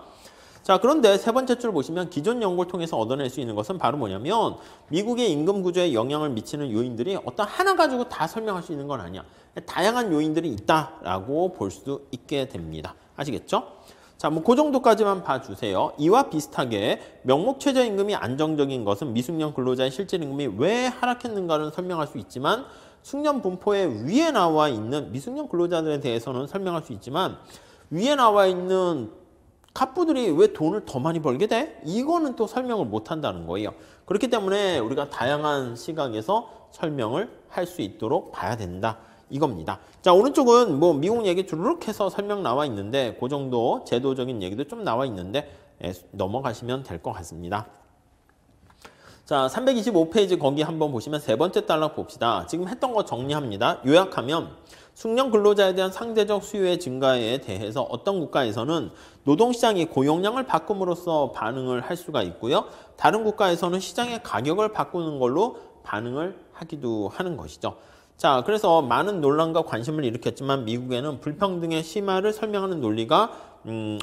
자, 그런데 세 번째 줄 보시면 기존 연구를 통해서 얻어낼 수 있는 것은 바로 뭐냐면 미국의 임금 구조에 영향을 미치는 요인들이 어떤 하나 가지고 다 설명할 수 있는 건 아니야. 다양한 요인들이 있다라고 볼 수 있게 됩니다. 아시겠죠? 자, 뭐 그 정도까지만 봐주세요. 이와 비슷하게 명목 최저임금이 안정적인 것은 미숙련 근로자의 실질임금이 왜 하락했는가를 설명할 수 있지만 숙련 분포의 위에 나와 있는 미숙련 근로자들에 대해서는 설명할 수 있지만 위에 나와 있는 갑부들이 왜 돈을 더 많이 벌게 돼? 이거는 또 설명을 못 한다는 거예요. 그렇기 때문에 우리가 다양한 시각에서 설명을 할 수 있도록 봐야 된다. 이겁니다. 자, 오른쪽은 뭐 미국 얘기 주르륵 해서 설명 나와 있는데 그 정도 제도적인 얘기도 좀 나와 있는데 넘어가시면 될 것 같습니다. 자, 325페이지 거기 한번 보시면 세 번째 단락 봅시다. 지금 했던 거 정리합니다. 요약하면 숙련 근로자에 대한 상대적 수요의 증가에 대해서 어떤 국가에서는 노동시장이 고용량을 바꿈으로써 반응을 할 수가 있고요. 다른 국가에서는 시장의 가격을 바꾸는 걸로 반응을 하기도 하는 것이죠. 자, 그래서 많은 논란과 관심을 일으켰지만 미국에는 불평등의 심화를 설명하는 논리가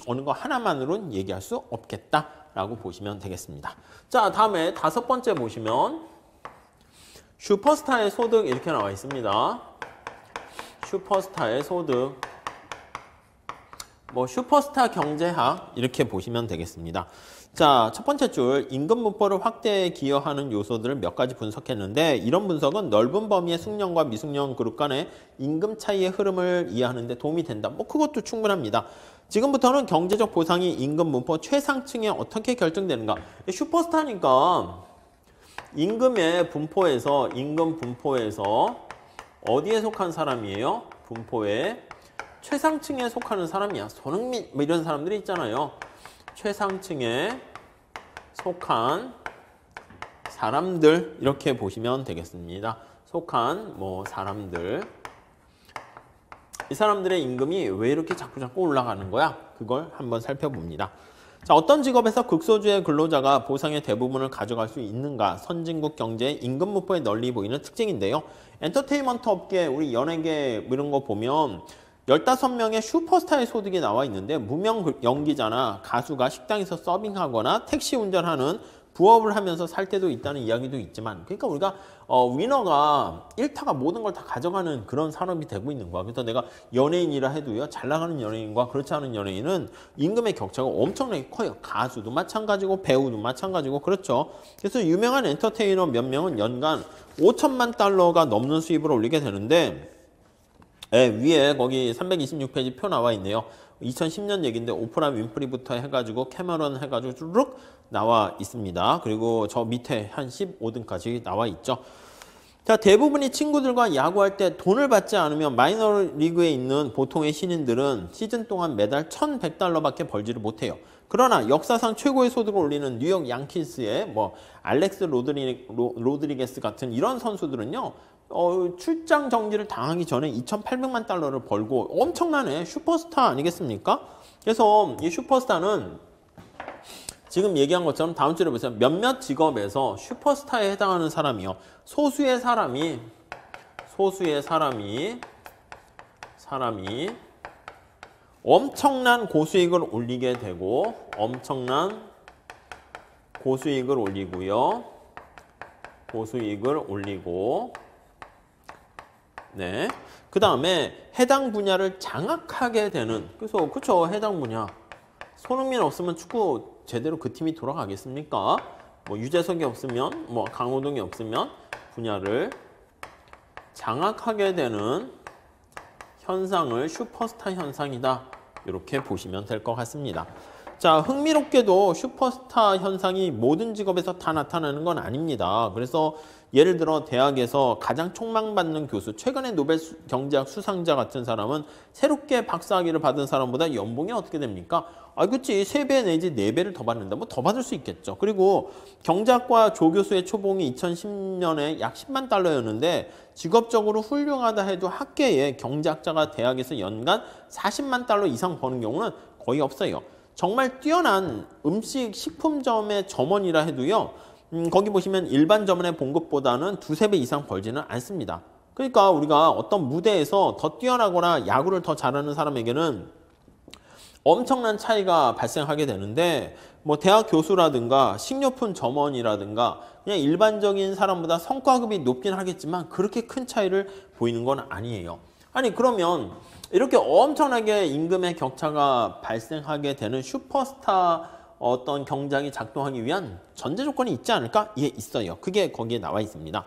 어느 거 하나만으로는 얘기할 수 없겠다라고 보시면 되겠습니다. 자, 다음에 다섯 번째 보시면 슈퍼스타의 소득 이렇게 나와 있습니다. 슈퍼스타의 소득, 뭐 슈퍼스타 경제학 이렇게 보시면 되겠습니다. 자, 첫 번째 줄 임금 분포를 확대에 기여하는 요소들을 몇 가지 분석했는데 이런 분석은 넓은 범위의 숙련과 미숙련 그룹 간의 임금 차이의 흐름을 이해하는 데 도움이 된다. 뭐 그것도 충분합니다. 지금부터는 경제적 보상이 임금 분포 최상층에 어떻게 결정되는가. 슈퍼스타니까 임금 분포에서 어디에 속한 사람이에요? 분포의 최상층에 속하는 사람이야. 손흥민 뭐 이런 사람들이 있잖아요. 최상층에 속한 사람들 이렇게 보시면 되겠습니다. 속한 뭐 사람들. 이 사람들의 임금이 왜 이렇게 자꾸 올라가는 거야? 그걸 한번 살펴봅니다. 자, 어떤 직업에서 극소수의 근로자가 보상의 대부분을 가져갈 수 있는가? 선진국 경제의 임금 분포에 널리 보이는 특징인데요. 엔터테인먼트 업계, 우리 연예계 이런 거 보면 15명의 슈퍼스타의 소득이 나와 있는데 무명 연기자나 가수가 식당에서 서빙하거나 택시 운전하는 부업을 하면서 살 때도 있다는 이야기도 있지만 그러니까 우리가 위너가 1타가 모든 걸 다 가져가는 그런 산업이 되고 있는 거야. 그래서 내가 연예인이라 해도요. 잘 나가는 연예인과 그렇지 않은 연예인은 임금의 격차가 엄청나게 커요. 가수도 마찬가지고 배우도 마찬가지고 그렇죠. 그래서 유명한 엔터테이너 몇 명은 연간 5천만 달러가 넘는 수입을 올리게 되는데 위에 거기 326페이지 표 나와 있네요. 2010년 얘기인데 오프라 윈프리부터 해가지고 캐머런 해가지고 쭈룩 나와 있습니다. 그리고 저 밑에 한 15등까지 나와 있죠. 자, 대부분이 친구들과 야구할 때 돈을 받지 않으면 마이너리그에 있는 보통의 신인들은 시즌 동안 매달 1,100달러밖에 벌지를 못해요. 그러나 역사상 최고의 소득을 올리는 뉴욕 양키스의 뭐 알렉스 로드리게스 같은 이런 선수들은요. 출장 정지를 당하기 전에 2,800만 달러를 벌고 엄청나네. 슈퍼스타 아니겠습니까? 그래서 이 슈퍼스타는 지금 얘기한 것처럼 다음 줄에 보세요. 몇몇 직업에서 슈퍼스타에 해당하는 사람이요. 소수의 사람이 엄청난 고수익을 올리게 되고 엄청난 고수익을 올리고요. 고수익을 올리고 네. 그 다음에 해당 분야를 장악하게 되는 그래서 그쵸 해당 분야 손흥민 없으면 축구 제대로 그 팀이 돌아가겠습니까? 뭐 유재석이 없으면 뭐 강호동이 없으면 분야를 장악하게 되는 현상을 슈퍼스타 현상이다. 이렇게 보시면 될 것 같습니다. 자, 흥미롭게도 슈퍼스타 현상이 모든 직업에서 다 나타나는 건 아닙니다. 그래서 예를 들어 대학에서 가장 촉망받는 교수, 최근에 노벨 경제학 수상자 같은 사람은 새롭게 박사학위를 받은 사람보다 연봉이 어떻게 됩니까? 그치. 3배 내지 4배를 더 받는다. 뭐 더 받을 수 있겠죠. 그리고 경제학과 조교수의 초봉이 2010년에 약 10만 달러였는데 직업적으로 훌륭하다 해도 학계에 경제학자가 대학에서 연간 40만 달러 이상 버는 경우는 거의 없어요. 정말 뛰어난 음식 식품점의 점원이라 해도요. 거기 보시면 일반 점원의 봉급보다는 2~3배 이상 벌지는 않습니다. 그러니까 우리가 어떤 무대에서 더 뛰어나거나 야구를 더 잘하는 사람에게는 엄청난 차이가 발생하게 되는데 뭐 대학 교수라든가 식료품 점원이라든가 그냥 일반적인 사람보다 성과급이 높긴 하겠지만 그렇게 큰 차이를 보이는 건 아니에요. 아니 그러면 이렇게 엄청나게 임금의 격차가 발생하게 되는 슈퍼스타 어떤 경쟁이 작동하기 위한 전제 조건이 있지 않을까? 예, 있어요. 그게 거기에 나와 있습니다.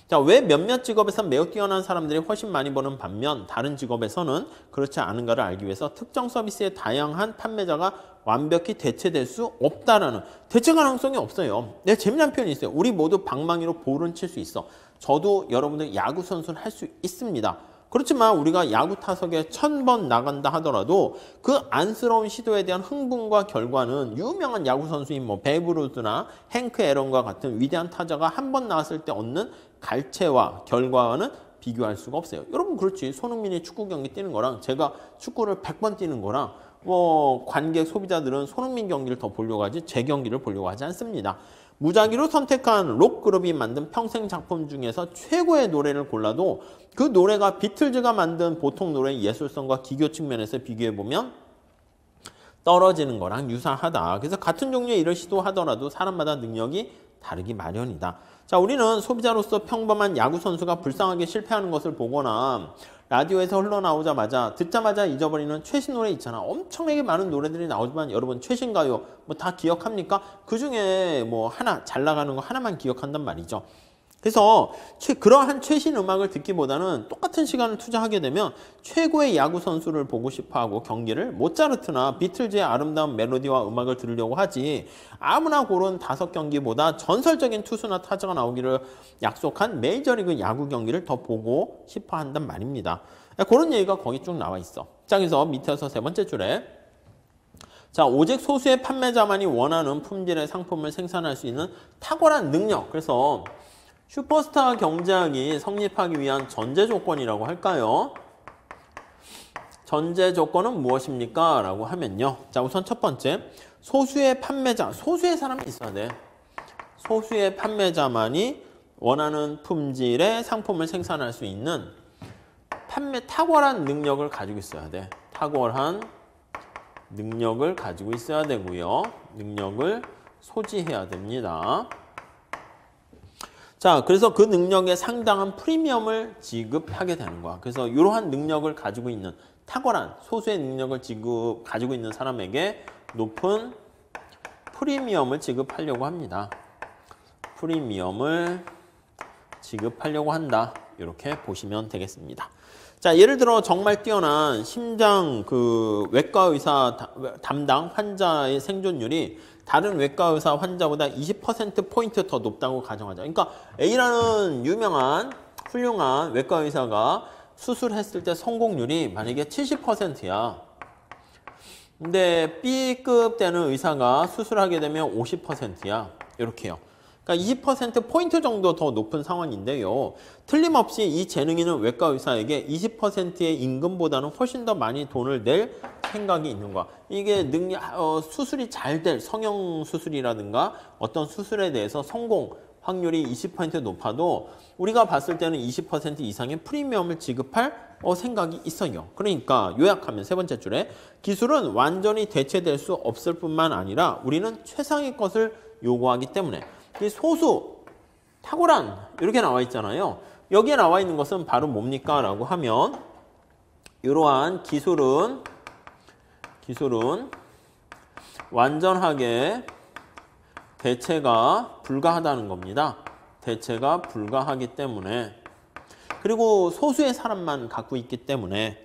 자, 왜 몇몇 직업에서 매우 뛰어난 사람들이 훨씬 많이 버는 반면 다른 직업에서는 그렇지 않은가를 알기 위해서 특정 서비스의 다양한 판매자가 완벽히 대체될 수 없다라는 대체 가능성이 없어요. 네, 재미난 표현이 있어요. 우리 모두 방망이로 볼은 칠 수 있어. 저도 여러분들 야구 선수를 할 수 있습니다. 그렇지만 우리가 야구 타석에 1000번 나간다 하더라도 그 안쓰러운 시도에 대한 흥분과 결과는 유명한 야구 선수인 뭐 베이브 루스나 행크 앨런과 같은 위대한 타자가 한 번 나왔을 때 얻는 갈채와 결과와는 비교할 수가 없어요. 여러분 그렇지. 손흥민이 축구 경기 뛰는 거랑 제가 축구를 100번 뛰는 거랑 뭐 관객 소비자들은 손흥민 경기를 더 보려고 하지 제 경기를 보려고 하지 않습니다. 무작위로 선택한 록그룹이 만든 평생 작품 중에서 최고의 노래를 골라도 그 노래가 비틀즈가 만든 보통 노래의 예술성과 기교 측면에서 비교해보면 떨어지는 거랑 유사하다. 그래서 같은 종류의 일을 시도하더라도 사람마다 능력이 다르기 마련이다. 자, 우리는 소비자로서 평범한 야구 선수가 불쌍하게 실패하는 것을 보거나 라디오에서 흘러나오자마자 듣자마자 잊어버리는 최신 노래 있잖아. 엄청나게 많은 노래들이 나오지만 여러분 최신 가요 뭐 다 기억합니까? 그중에 뭐 하나 잘 나가는 거 하나만 기억한단 말이죠. 그래서 그러한 최신 음악을 듣기보다는 똑같은 시간을 투자하게 되면 최고의 야구 선수를 보고 싶어하고 경기를 모차르트나 비틀즈의 아름다운 멜로디와 음악을 들으려고 하지 아무나 고른 5경기보다 전설적인 투수나 타자가 나오기를 약속한 메이저리그 야구 경기를 더 보고 싶어 한단 말입니다. 그런 얘기가 거기 쭉 나와 있어. 자, 그래서 밑에서 세 번째 줄에 자, 오직 소수의 판매자만이 원하는 품질의 상품을 생산할 수 있는 탁월한 능력. 그래서 슈퍼스타 경쟁이 성립하기 위한 전제 조건이라고 할까요? 전제 조건은 무엇입니까? 라고 하면요. 자, 우선 첫 번째, 소수의 판매자, 소수의 사람이 있어야 돼. 소수의 판매자만이 원하는 품질의 상품을 생산할 수 있는 탁월한 능력을 가지고 있어야 돼. 탁월한 능력을 가지고 있어야 되고요. 능력을 소지해야 됩니다. 자, 그래서 그 능력에 상당한 프리미엄을 지급하게 되는 거야. 그래서 이러한 능력을 가지고 있는 탁월한 소수의 능력을 가지고 있는 사람에게 높은 프리미엄을 지급하려고 합니다. 프리미엄을 지급하려고 한다. 이렇게 보시면 되겠습니다. 자, 예를 들어 정말 뛰어난 심장 외과 의사 담당 환자의 생존율이 다른 외과 의사 환자보다 20%포인트 더 높다고 가정하자. 그러니까 A라는 유명한 훌륭한 외과 의사가 수술했을 때 성공률이 만약에 70%야. 근데 B급 되는 의사가 수술하게 되면 50%야. 이렇게요. 그러니까 20%포인트 정도 더 높은 상황인데요. 틀림없이 이 재능있는 외과 의사에게 20%의 임금보다는 훨씬 더 많이 돈을 낼 생각이 있는 거야. 이게 수술이 잘 될 성형 수술이라든가 어떤 수술에 대해서 성공 확률이 20% 높아도 우리가 봤을 때는 20% 이상의 프리미엄을 지급할 생각이 있어요. 그러니까 요약하면 세 번째 줄에 기술은 완전히 대체될 수 없을 뿐만 아니라 우리는 최상의 것을 요구하기 때문에 이 소수, 탁월한 이렇게 나와 있잖아요. 여기에 나와 있는 것은 바로 뭡니까? 라고 하면 이러한 기술은 완전하게 대체가 불가하다는 겁니다. 대체가 불가하기 때문에 그리고 소수의 사람만 갖고 있기 때문에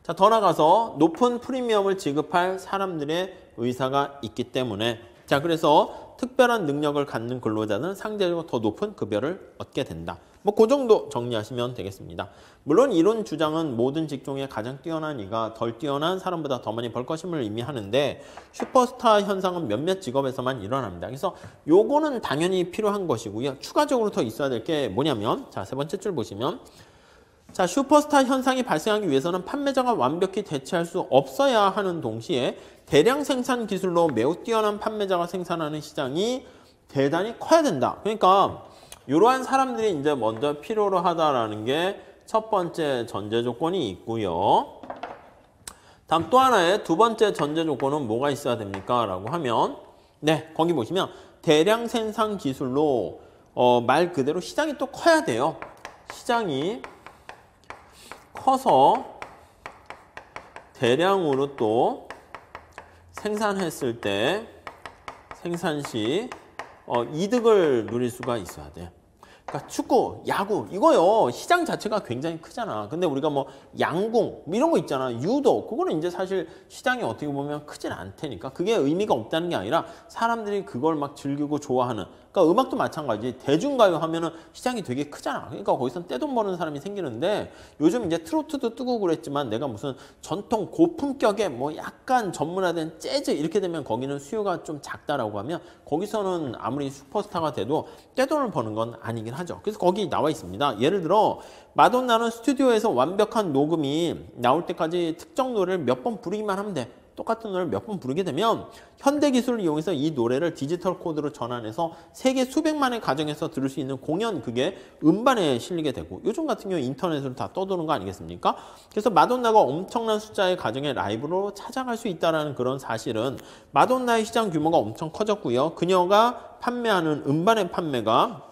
자, 더 나가서 높은 프리미엄을 지급할 사람들의 의사가 있기 때문에 자, 그래서 특별한 능력을 갖는 근로자는 상대적으로 더 높은 급여를 얻게 된다. 뭐 그 정도 정리하시면 되겠습니다. 물론 이런 주장은 모든 직종에 가장 뛰어난 이가 덜 뛰어난 사람보다 더 많이 벌 것임을 의미하는데 슈퍼스타 현상은 몇몇 직업에서만 일어납니다. 그래서 요거는 당연히 필요한 것이고요. 추가적으로 더 있어야 될 게 뭐냐면 자, 세 번째 줄 보시면 자, 슈퍼스타 현상이 발생하기 위해서는 판매자가 완벽히 대체할 수 없어야 하는 동시에 대량 생산 기술로 매우 뛰어난 판매자가 생산하는 시장이 대단히 커야 된다. 그러니까 이러한 사람들이 이제 먼저 필요로 하다라는 게 첫 번째 전제 조건이 있고요. 다음 또 하나의 두 번째 전제 조건은 뭐가 있어야 됩니까? 라고 하면 네, 거기 보시면 대량 생산 기술로 말 그대로 시장이 또 커야 돼요. 시장이 커서 대량으로 또 생산했을 때 생산 시 이득을 누릴 수가 있어야 돼. 그러니까 축구, 야구 이거요 시장 자체가 굉장히 크잖아. 근데 우리가 뭐 양궁 이런 거 있잖아. 유도 그거는 이제 사실 시장이 어떻게 보면 크진 않다니까 그게 의미가 없다는 게 아니라 사람들이 그걸 막 즐기고 좋아하는. 그러니까 음악도 마찬가지. 대중가요 하면은 시장이 되게 크잖아. 그러니까 거기서 떼돈 버는 사람이 생기는데 요즘 이제 트로트도 뜨고 그랬지만 내가 무슨 전통 고품격의 뭐 약간 전문화된 재즈 이렇게 되면 거기는 수요가 좀 작다라고 하면 거기서는 아무리 슈퍼스타가 돼도 떼돈을 버는 건 아니긴 하죠. 그래서 거기 나와 있습니다. 예를 들어 마돈나는 스튜디오에서 완벽한 녹음이 나올 때까지 특정 노래를 몇 번 부르기만 하면 돼. 똑같은 노래를 몇 번 부르게 되면 현대 기술을 이용해서 이 노래를 디지털 코드로 전환해서 세계 수백만의 가정에서 들을 수 있는 공연 그게 음반에 실리게 되고 요즘 같은 경우 인터넷으로 다 떠도는 거 아니겠습니까? 그래서 마돈나가 엄청난 숫자의 가정에 라이브로 찾아갈 수 있다는 그런 사실은 마돈나의 시장 규모가 엄청 커졌고요. 그녀가 판매하는 음반의 판매가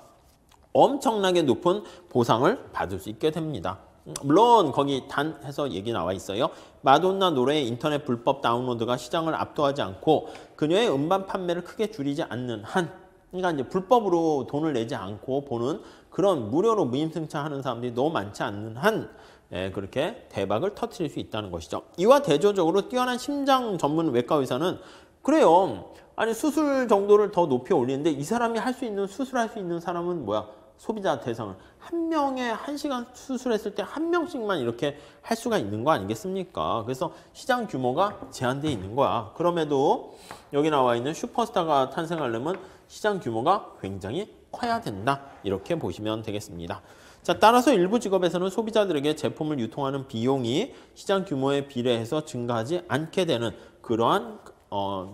엄청나게 높은 보상을 받을 수 있게 됩니다. 물론 거기 단 해서 얘기 나와 있어요. 마돈나 노래의 인터넷 불법 다운로드가 시장을 압도하지 않고 그녀의 음반 판매를 크게 줄이지 않는 한 그러니까 이제 불법으로 돈을 내지 않고 보는 그런 무료로 무임승차하는 사람들이 너무 많지 않는 한 그렇게 대박을 터뜨릴 수 있다는 것이죠. 이와 대조적으로 뛰어난 심장 전문 외과 의사는 그래요. 아니 수술 정도를 더 높이 올리는데 이 사람이 할 수 있는 수술할 수 있는 사람은 뭐야? 소비자 대상을 한 명에 1시간 수술했을 때 한 명씩만 이렇게 할 수가 있는 거 아니겠습니까? 그래서 시장 규모가 제한되어 있는 거야. 그럼에도 여기 나와 있는 슈퍼스타가 탄생하려면 시장 규모가 굉장히 커야 된다. 이렇게 보시면 되겠습니다. 자, 따라서 일부 직업에서는 소비자들에게 제품을 유통하는 비용이 시장 규모에 비례해서 증가하지 않게 되는 그러한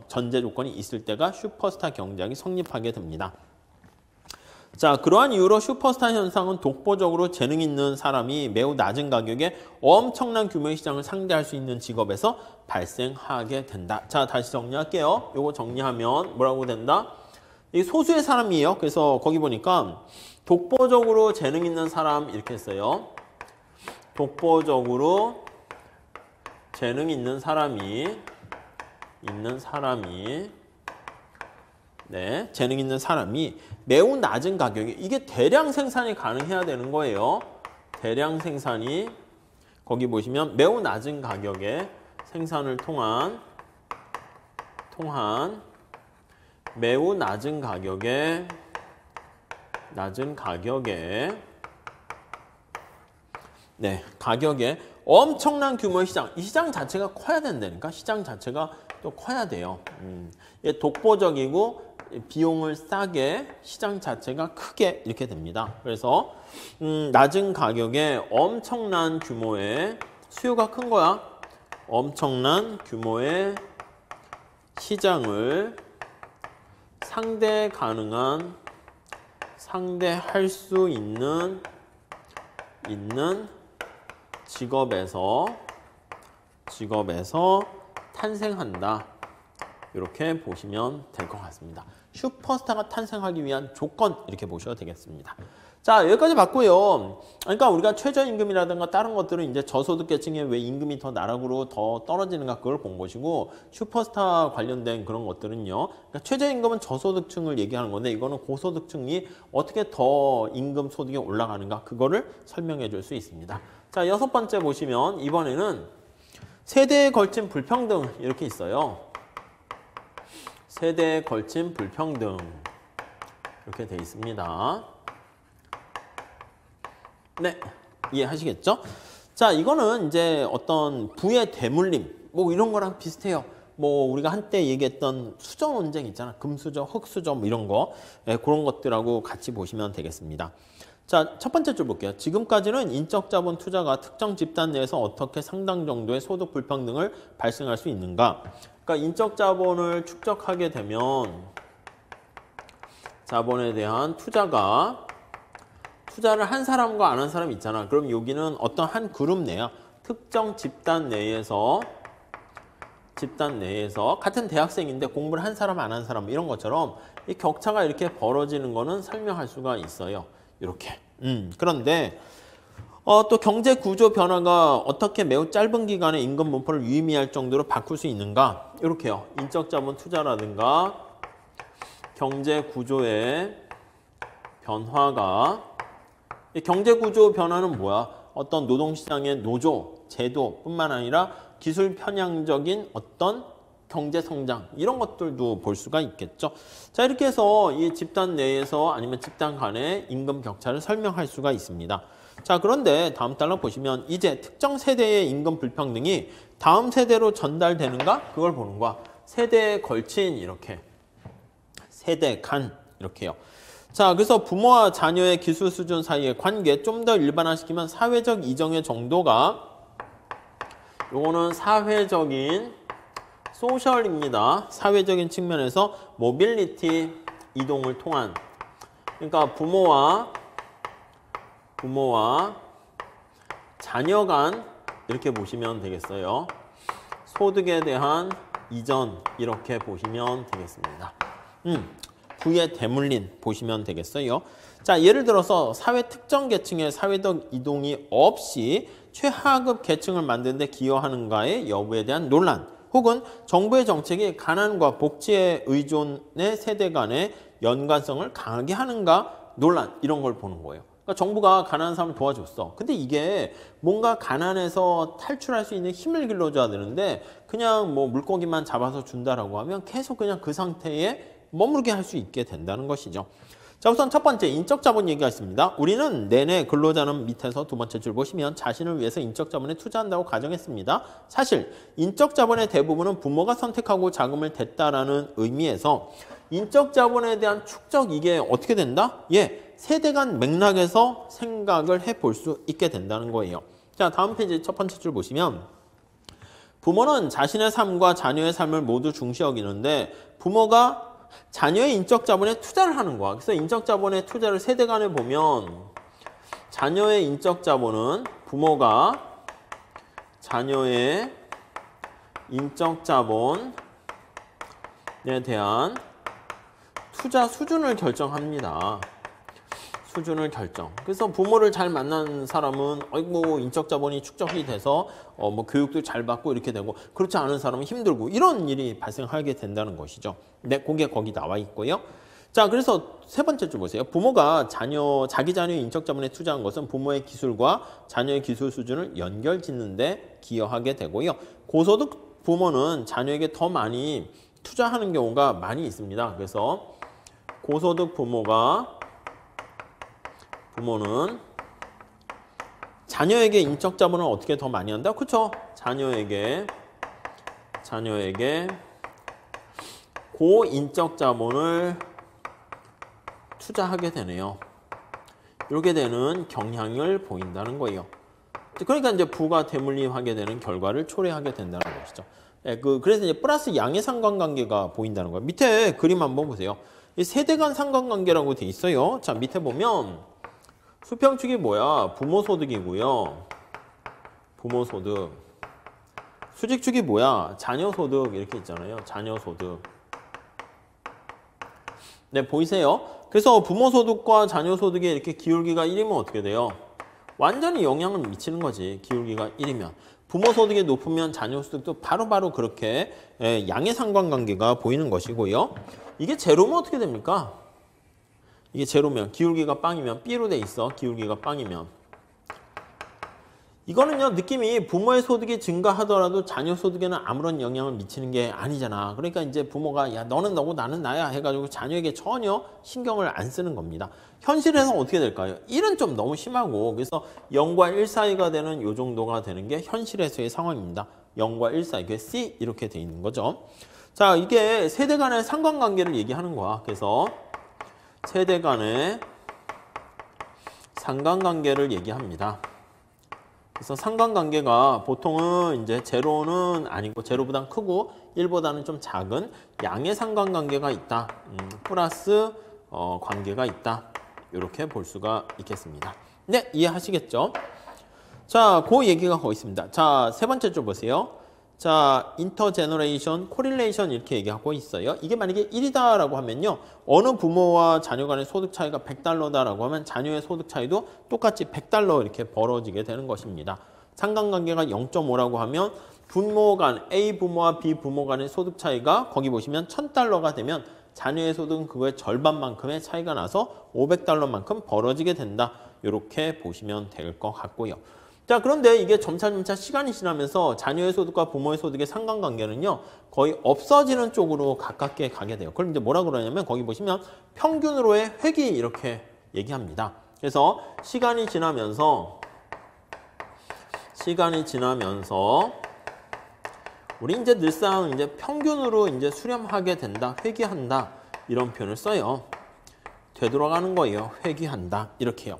전제 조건이 있을 때가 슈퍼스타 경쟁이 성립하게 됩니다. 자, 그러한 이유로 슈퍼스타 현상은 독보적으로 재능 있는 사람이 매우 낮은 가격에 엄청난 규모의 시장을 상대할 수 있는 직업에서 발생하게 된다. 자, 다시 정리할게요. 요거 정리하면 뭐라고 된다? 이 소수의 사람이에요. 그래서 거기 보니까 독보적으로 재능 있는 사람 이렇게 했어요. 독보적으로 재능 있는 사람이 네, 재능 있는 사람이 매우 낮은 가격에 이게 대량 생산이 가능해야 되는 거예요. 대량 생산이 거기 보시면 매우 낮은 가격에 생산을 통한 매우 낮은 가격에 네, 가격에 엄청난 규모의 시장, 이 시장 자체가 커야 된다니까. 시장 자체가 또 커야 돼요. 독보적이고 비용을 싸게 시장 자체가 크게 이렇게 됩니다. 그래서 낮은 가격에 엄청난 규모의 수요가 큰 거야. 엄청난 규모의 시장을 상대할 수 있는 직업에서 탄생한다. 이렇게 보시면 될 것 같습니다. 슈퍼스타가 탄생하기 위한 조건 이렇게 보셔도 되겠습니다. 자, 여기까지 봤고요. 그러니까 우리가 최저임금이라든가 다른 것들은 이제 저소득계층에 왜 임금이 더 나락으로 더 떨어지는가 그걸 본 것이고 슈퍼스타 관련된 그런 것들은요. 그러니까 최저임금은 저소득층을 얘기하는 건데 이거는 고소득층이 어떻게 더 임금 소득이 올라가는가 그거를 설명해 줄 수 있습니다. 자, 6번째 보시면 이번에는 세대에 걸친 불평등 이렇게 있어요. 세대에 걸친 불평등 이렇게 돼 있습니다. 네, 이해하시겠죠? 자, 이거는 이제 어떤 부의 대물림 뭐 이런 거랑 비슷해요. 뭐 우리가 한때 얘기했던 수저 논쟁 있잖아. 금수저, 흑수저 뭐 이런 거 그런 것들하고 같이 보시면 되겠습니다. 자, 첫 번째 줄 볼게요. 지금까지는 인적 자본 투자가 특정 집단 내에서 어떻게 상당 정도의 소득 불평등을 발생할 수 있는가? 그러니까 인적 자본을 축적하게 되면 자본에 대한 투자를 한 사람과 안 한 사람 있잖아. 그럼 여기는 어떤 한 그룹 내야 특정 집단 내에서 같은 대학생인데 공부를 한 사람 안 한 사람 이런 것처럼 이 격차가 이렇게 벌어지는 거는 설명할 수가 있어요. 이렇게. 그런데 또 경제 구조 변화가 어떻게 매우 짧은 기간에 임금 분포를 유의미할 정도로 바꿀 수 있는가? 이렇게요. 인적 자본 투자라든가 경제 구조의 변화가 이 경제 구조 변화는 뭐야? 어떤 노동시장의 노조, 제도뿐만 아니라 기술 편향적인 어떤 경제 성장 이런 것들도 볼 수가 있겠죠. 자, 이렇게 해서 이 집단 내에서 아니면 집단 간의 임금 격차를 설명할 수가 있습니다. 자, 그런데 다음 달러 보시면 이제 특정 세대의 임금 불평등이 다음 세대로 전달되는가? 그걸 보는 거야. 세대에 걸친 이렇게 세대 간 이렇게요. 자, 그래서 부모와 자녀의 기술 수준 사이의 관계 좀 더 일반화시키면 사회적 이정의 정도가 요거는 사회적인 소셜입니다. 사회적인 측면에서 모빌리티 이동을 통한 그러니까 부모와 자녀 간 이렇게 보시면 되겠어요. 소득에 대한 이전 이렇게 보시면 되겠습니다. 부의 대물림 보시면 되겠어요. 자, 예를 들어서 사회 특정 계층의 사회적 이동이 없이 최하급 계층을 만드는 데 기여하는가의 여부에 대한 논란 혹은 정부의 정책이 가난과 복지의 의존의 세대 간의 연관성을 강하게 하는가 논란 이런 걸 보는 거예요. 그러니까 정부가 가난한 사람을 도와줬어. 근데 이게 뭔가 가난에서 탈출할 수 있는 힘을 길러줘야 되는데 그냥 뭐 물고기만 잡아서 준다라고 하면 계속 그냥 그 상태에 머무르게 할 수 있게 된다는 것이죠. 자, 우선 첫 번째 인적 자본 얘기가 있습니다. 우리는 내내 근로자는 밑에서 두 번째 줄 보시면 자신을 위해서 인적 자본에 투자한다고 가정했습니다. 사실 인적 자본의 대부분은 부모가 선택하고 자금을 댔다라는 의미에서 인적 자본에 대한 축적 이게 어떻게 된다? 예, 세대 간 맥락에서 생각을 해볼 수 있게 된다는 거예요. 자, 다음 페이지 첫 번째 줄 보시면 부모는 자신의 삶과 자녀의 삶을 모두 중시 여기는데 부모가 자녀의 인적 자본에 투자를 하는 거야. 그래서 인적 자본의 투자를 세대 간에 보면 자녀의 인적 자본은 부모가 자녀의 인적 자본에 대한 투자 수준을 결정합니다. 수준을 결정. 그래서 부모를 잘 만난 사람은 아이고 인적 자본이 축적이 돼서 뭐 교육도 잘 받고 이렇게 되고 그렇지 않은 사람은 힘들고 이런 일이 발생하게 된다는 것이죠. 네, 그게 거기 나와 있고요. 자, 그래서 세 번째 줄 보세요. 부모가 자기 자녀의 인적 자본에 투자한 것은 부모의 기술과 자녀의 기술 수준을 연결짓는 데 기여하게 되고요. 고소득 부모는 자녀에게 더 많이 투자하는 경우가 많이 있습니다. 그래서 고소득 부모는 자녀에게 인적 자본을 어떻게 더 많이 한다? 그렇죠? 자녀에게 고인적 자본을 투자하게 되네요. 이렇게 되는 경향을 보인다는 거예요. 그러니까 이제 부가 대물림하게 되는 결과를 초래하게 된다는 것이죠. 네, 그래서 이제 플러스 양의 상관관계가 보인다는 거예요. 밑에 그림 한번 보세요. 이 세대 간 상관관계라고 돼 있어요. 자, 밑에 보면 수평축이 뭐야? 부모 소득이고요. 부모 소득. 수직축이 뭐야? 자녀 소득 이렇게 있잖아요. 자녀 소득. 네, 보이세요? 그래서 부모 소득과 자녀 소득에 이렇게 기울기가 1이면 어떻게 돼요? 완전히 영향을 미치는 거지. 기울기가 1이면. 부모 소득이 높으면 자녀 소득도 바로바로 그렇게 양의 상관관계가 보이는 것이고요. 이게 제로면 어떻게 됩니까? 이게 제로면 기울기가 빵이면 B로 돼 있어. 기울기가 빵이면. 이거는요, 느낌이 부모의 소득이 증가하더라도 자녀 소득에는 아무런 영향을 미치는 게 아니잖아. 그러니까 이제 부모가 야, 너는 너고 나는 나야 해가지고 자녀에게 전혀 신경을 안 쓰는 겁니다. 현실에서는 어떻게 될까요? 1은 좀 너무 심하고 그래서 0과 1 사이가 되는 요 정도가 되는 게 현실에서의 상황입니다. 0과 1 사이, 그게 C 이렇게 돼 있는 거죠. 자, 이게 세대 간의 상관관계를 얘기하는 거야. 그래서 세대 간의 상관관계를 얘기합니다. 그래서 상관관계가 보통은 이제 제로는 아니고 제로보다 크고 1보다는 좀 작은 양의 상관관계가 있다. 플러스 관계가 있다. 이렇게 볼 수가 있겠습니다. 네, 이해하시겠죠? 자, 그 얘기가 거기 있습니다. 자, 세 번째 줄 보세요. 자, 인터제너레이션, 코릴레이션 이렇게 얘기하고 있어요. 이게 만약에 1이다라고 하면요. 어느 부모와 자녀 간의 소득 차이가 $100다라고 하면 자녀의 소득 차이도 똑같이 $100 이렇게 벌어지게 되는 것입니다. 상관관계가 0.5라고 하면 부모 간, A 부모와 B 부모 간의 소득 차이가 거기 보시면 $1000가 되면 자녀의 소득은 그거의 절반만큼의 차이가 나서 $500만큼 벌어지게 된다. 이렇게 보시면 될 것 같고요. 자, 그런데 이게 점차 시간이 지나면서 자녀의 소득과 부모의 소득의 상관관계는요, 거의 없어지는 쪽으로 가깝게 가게 돼요. 그걸 이제 뭐라 그러냐면, 거기 보시면 평균으로의 획이 이렇게 얘기합니다. 그래서 시간이 지나면서, 우리 이제 늘상 이제 평균으로 이제 수렴하게 된다, 회귀한다, 이런 표현을 써요. 되돌아가는 거예요. 회귀한다. 이렇게요.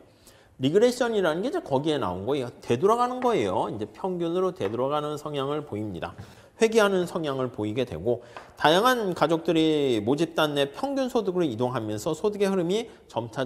리그레션이라는 게 이제 거기에 나온 거예요. 되돌아가는 거예요. 이제 평균으로 되돌아가는 성향을 보입니다. 회귀하는 성향을 보이게 되고, 다양한 가족들이 모집단 내 평균 소득으로 이동하면서 소득의 흐름이 점차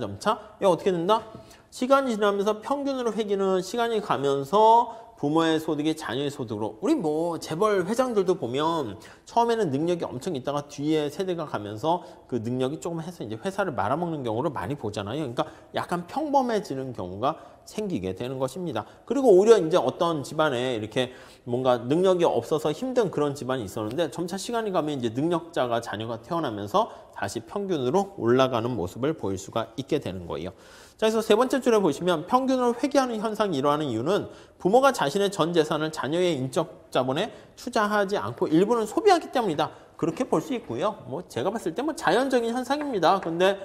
어떻게 된다? 시간이 지나면서 평균으로 회귀는 시간이 가면서 부모의 소득이 자녀의 소득으로, 우리 뭐 재벌 회장들도 보면 처음에는 능력이 엄청 있다가 뒤에 세대가 가면서 그 능력이 조금 해서 이제 회사를 말아먹는 경우를 많이 보잖아요. 그러니까 약간 평범해지는 경우가 생기게 되는 것입니다. 그리고 오히려 이제 어떤 집안에 이렇게 뭔가 능력이 없어서 힘든 그런 집안이 있었는데 점차 시간이 가면 이제 능력자가 자녀가 태어나면서 다시 평균으로 올라가는 모습을 보일 수가 있게 되는 거예요. 자, 그래서 세 번째 줄에 보시면 평균으로 회귀하는 현상이 일어나는 이유는 부모가 자신의 전 재산을 자녀의 인적 자본에 투자하지 않고 일부는 소비하기 때문이다. 그렇게 볼 수 있고요. 뭐 제가 봤을 때 뭐 자연적인 현상입니다. 근데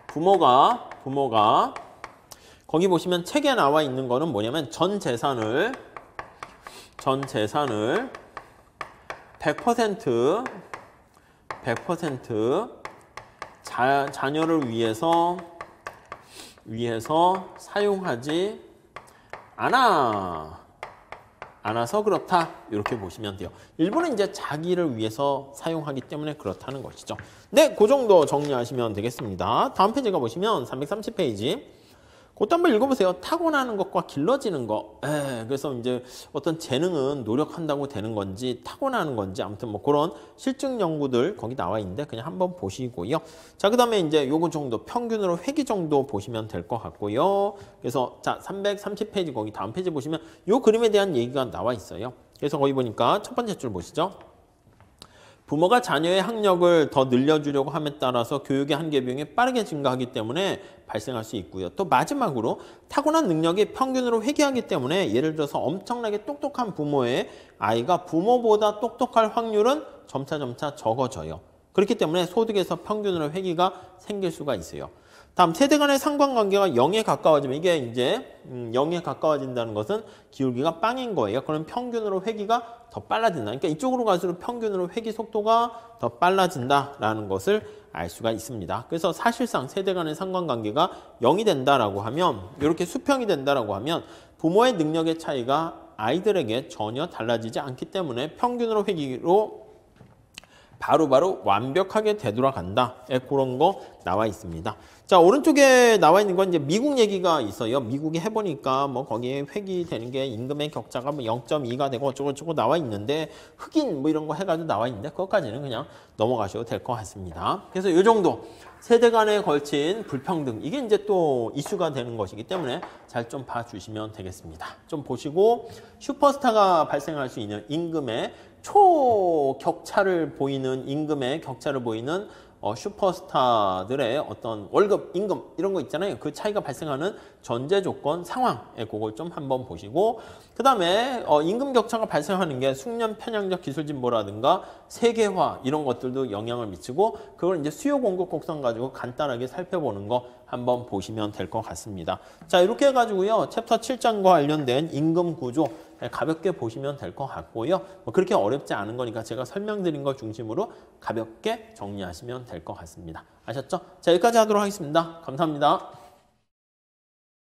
부모가 거기 보시면 책에 나와 있는 거는 뭐냐면 전 재산을 100% 자녀를 위해서 사용하지 않아서 그렇다. 이렇게 보시면 돼요. 일부는 이제 자기를 위해서 사용하기 때문에 그렇다는 것이죠. 네, 그 정도 정리하시면 되겠습니다. 다음 페이지 가보시면 330페이지. 그것도 한번 읽어보세요. 타고나는 것과 길러지는 것. 그래서 이제 어떤 재능은 노력한다고 되는 건지 타고나는 건지 아무튼 뭐 그런 실증 연구들 거기 나와 있는데 그냥 한번 보시고요. 자, 그 다음에 이제 요거 정도 평균으로 회귀 정도 보시면 될 것 같고요. 그래서 자, 330페이지 거기 다음 페이지 보시면 요 그림에 대한 얘기가 나와 있어요. 그래서 거기 보니까 첫 번째 줄 보시죠. 부모가 자녀의 학력을 더 늘려주려고 함에 따라서 교육의 한계 비용이 빠르게 증가하기 때문에 발생할 수 있고요. 또 마지막으로 타고난 능력이 평균으로 회귀하기 때문에 예를 들어서 엄청나게 똑똑한 부모의 아이가 부모보다 똑똑할 확률은 점차 적어져요. 그렇기 때문에 소득에서 평균으로 회귀가 생길 수가 있어요. 다음 세대 간의 상관관계가 0에 가까워지면 이게 이제 0에 가까워진다는 것은 기울기가 빵인 거예요. 그럼 평균으로 회귀가 더 빨라진다. 그러니까 이쪽으로 갈수록 평균으로 회귀 속도가 더 빨라진다라는 것을 알 수가 있습니다. 그래서 사실상 세대 간의 상관관계가 0이 된다라고 하면 이렇게 수평이 된다라고 하면 부모의 능력의 차이가 아이들에게 전혀 달라지지 않기 때문에 평균으로 회귀로 바로바로 완벽하게 되돌아간다. 그런 거 나와 있습니다. 자, 오른쪽에 나와 있는 건 이제 미국 얘기가 있어요. 미국이 해보니까 뭐 거기에 회귀되는 게 임금의 격차가 뭐 0.2가 되고 어쩌고저쩌고 나와 있는데 흑인 뭐 이런 거 해가지고 나와 있는데 그것까지는 그냥 넘어가셔도 될 것 같습니다. 그래서 이 정도 세대 간에 걸친 불평등 이게 이제 또 이슈가 되는 것이기 때문에 잘 좀 봐주시면 되겠습니다. 좀 보시고 슈퍼스타가 발생할 수 있는 임금의 초격차를 보이는 임금의 격차를 보이는 슈퍼스타들의 어떤 월급, 임금 이런 거 있잖아요. 그 차이가 발생하는 전제 조건, 상황에 그걸 좀 한번 보시고 그 다음에 임금 격차가 발생하는 게 숙련 편향적 기술 진보라든가 세계화 이런 것들도 영향을 미치고 그걸 이제 수요 공급 곡선 가지고 간단하게 살펴보는 거 한번 보시면 될 것 같습니다. 자, 이렇게 해가지고요. 챕터 7장과 관련된 임금 구조 가볍게 보시면 될 것 같고요. 뭐 그렇게 어렵지 않은 거니까 제가 설명드린 거 중심으로 가볍게 정리하시면 될 것 같습니다. 아셨죠? 자, 여기까지 하도록 하겠습니다. 감사합니다.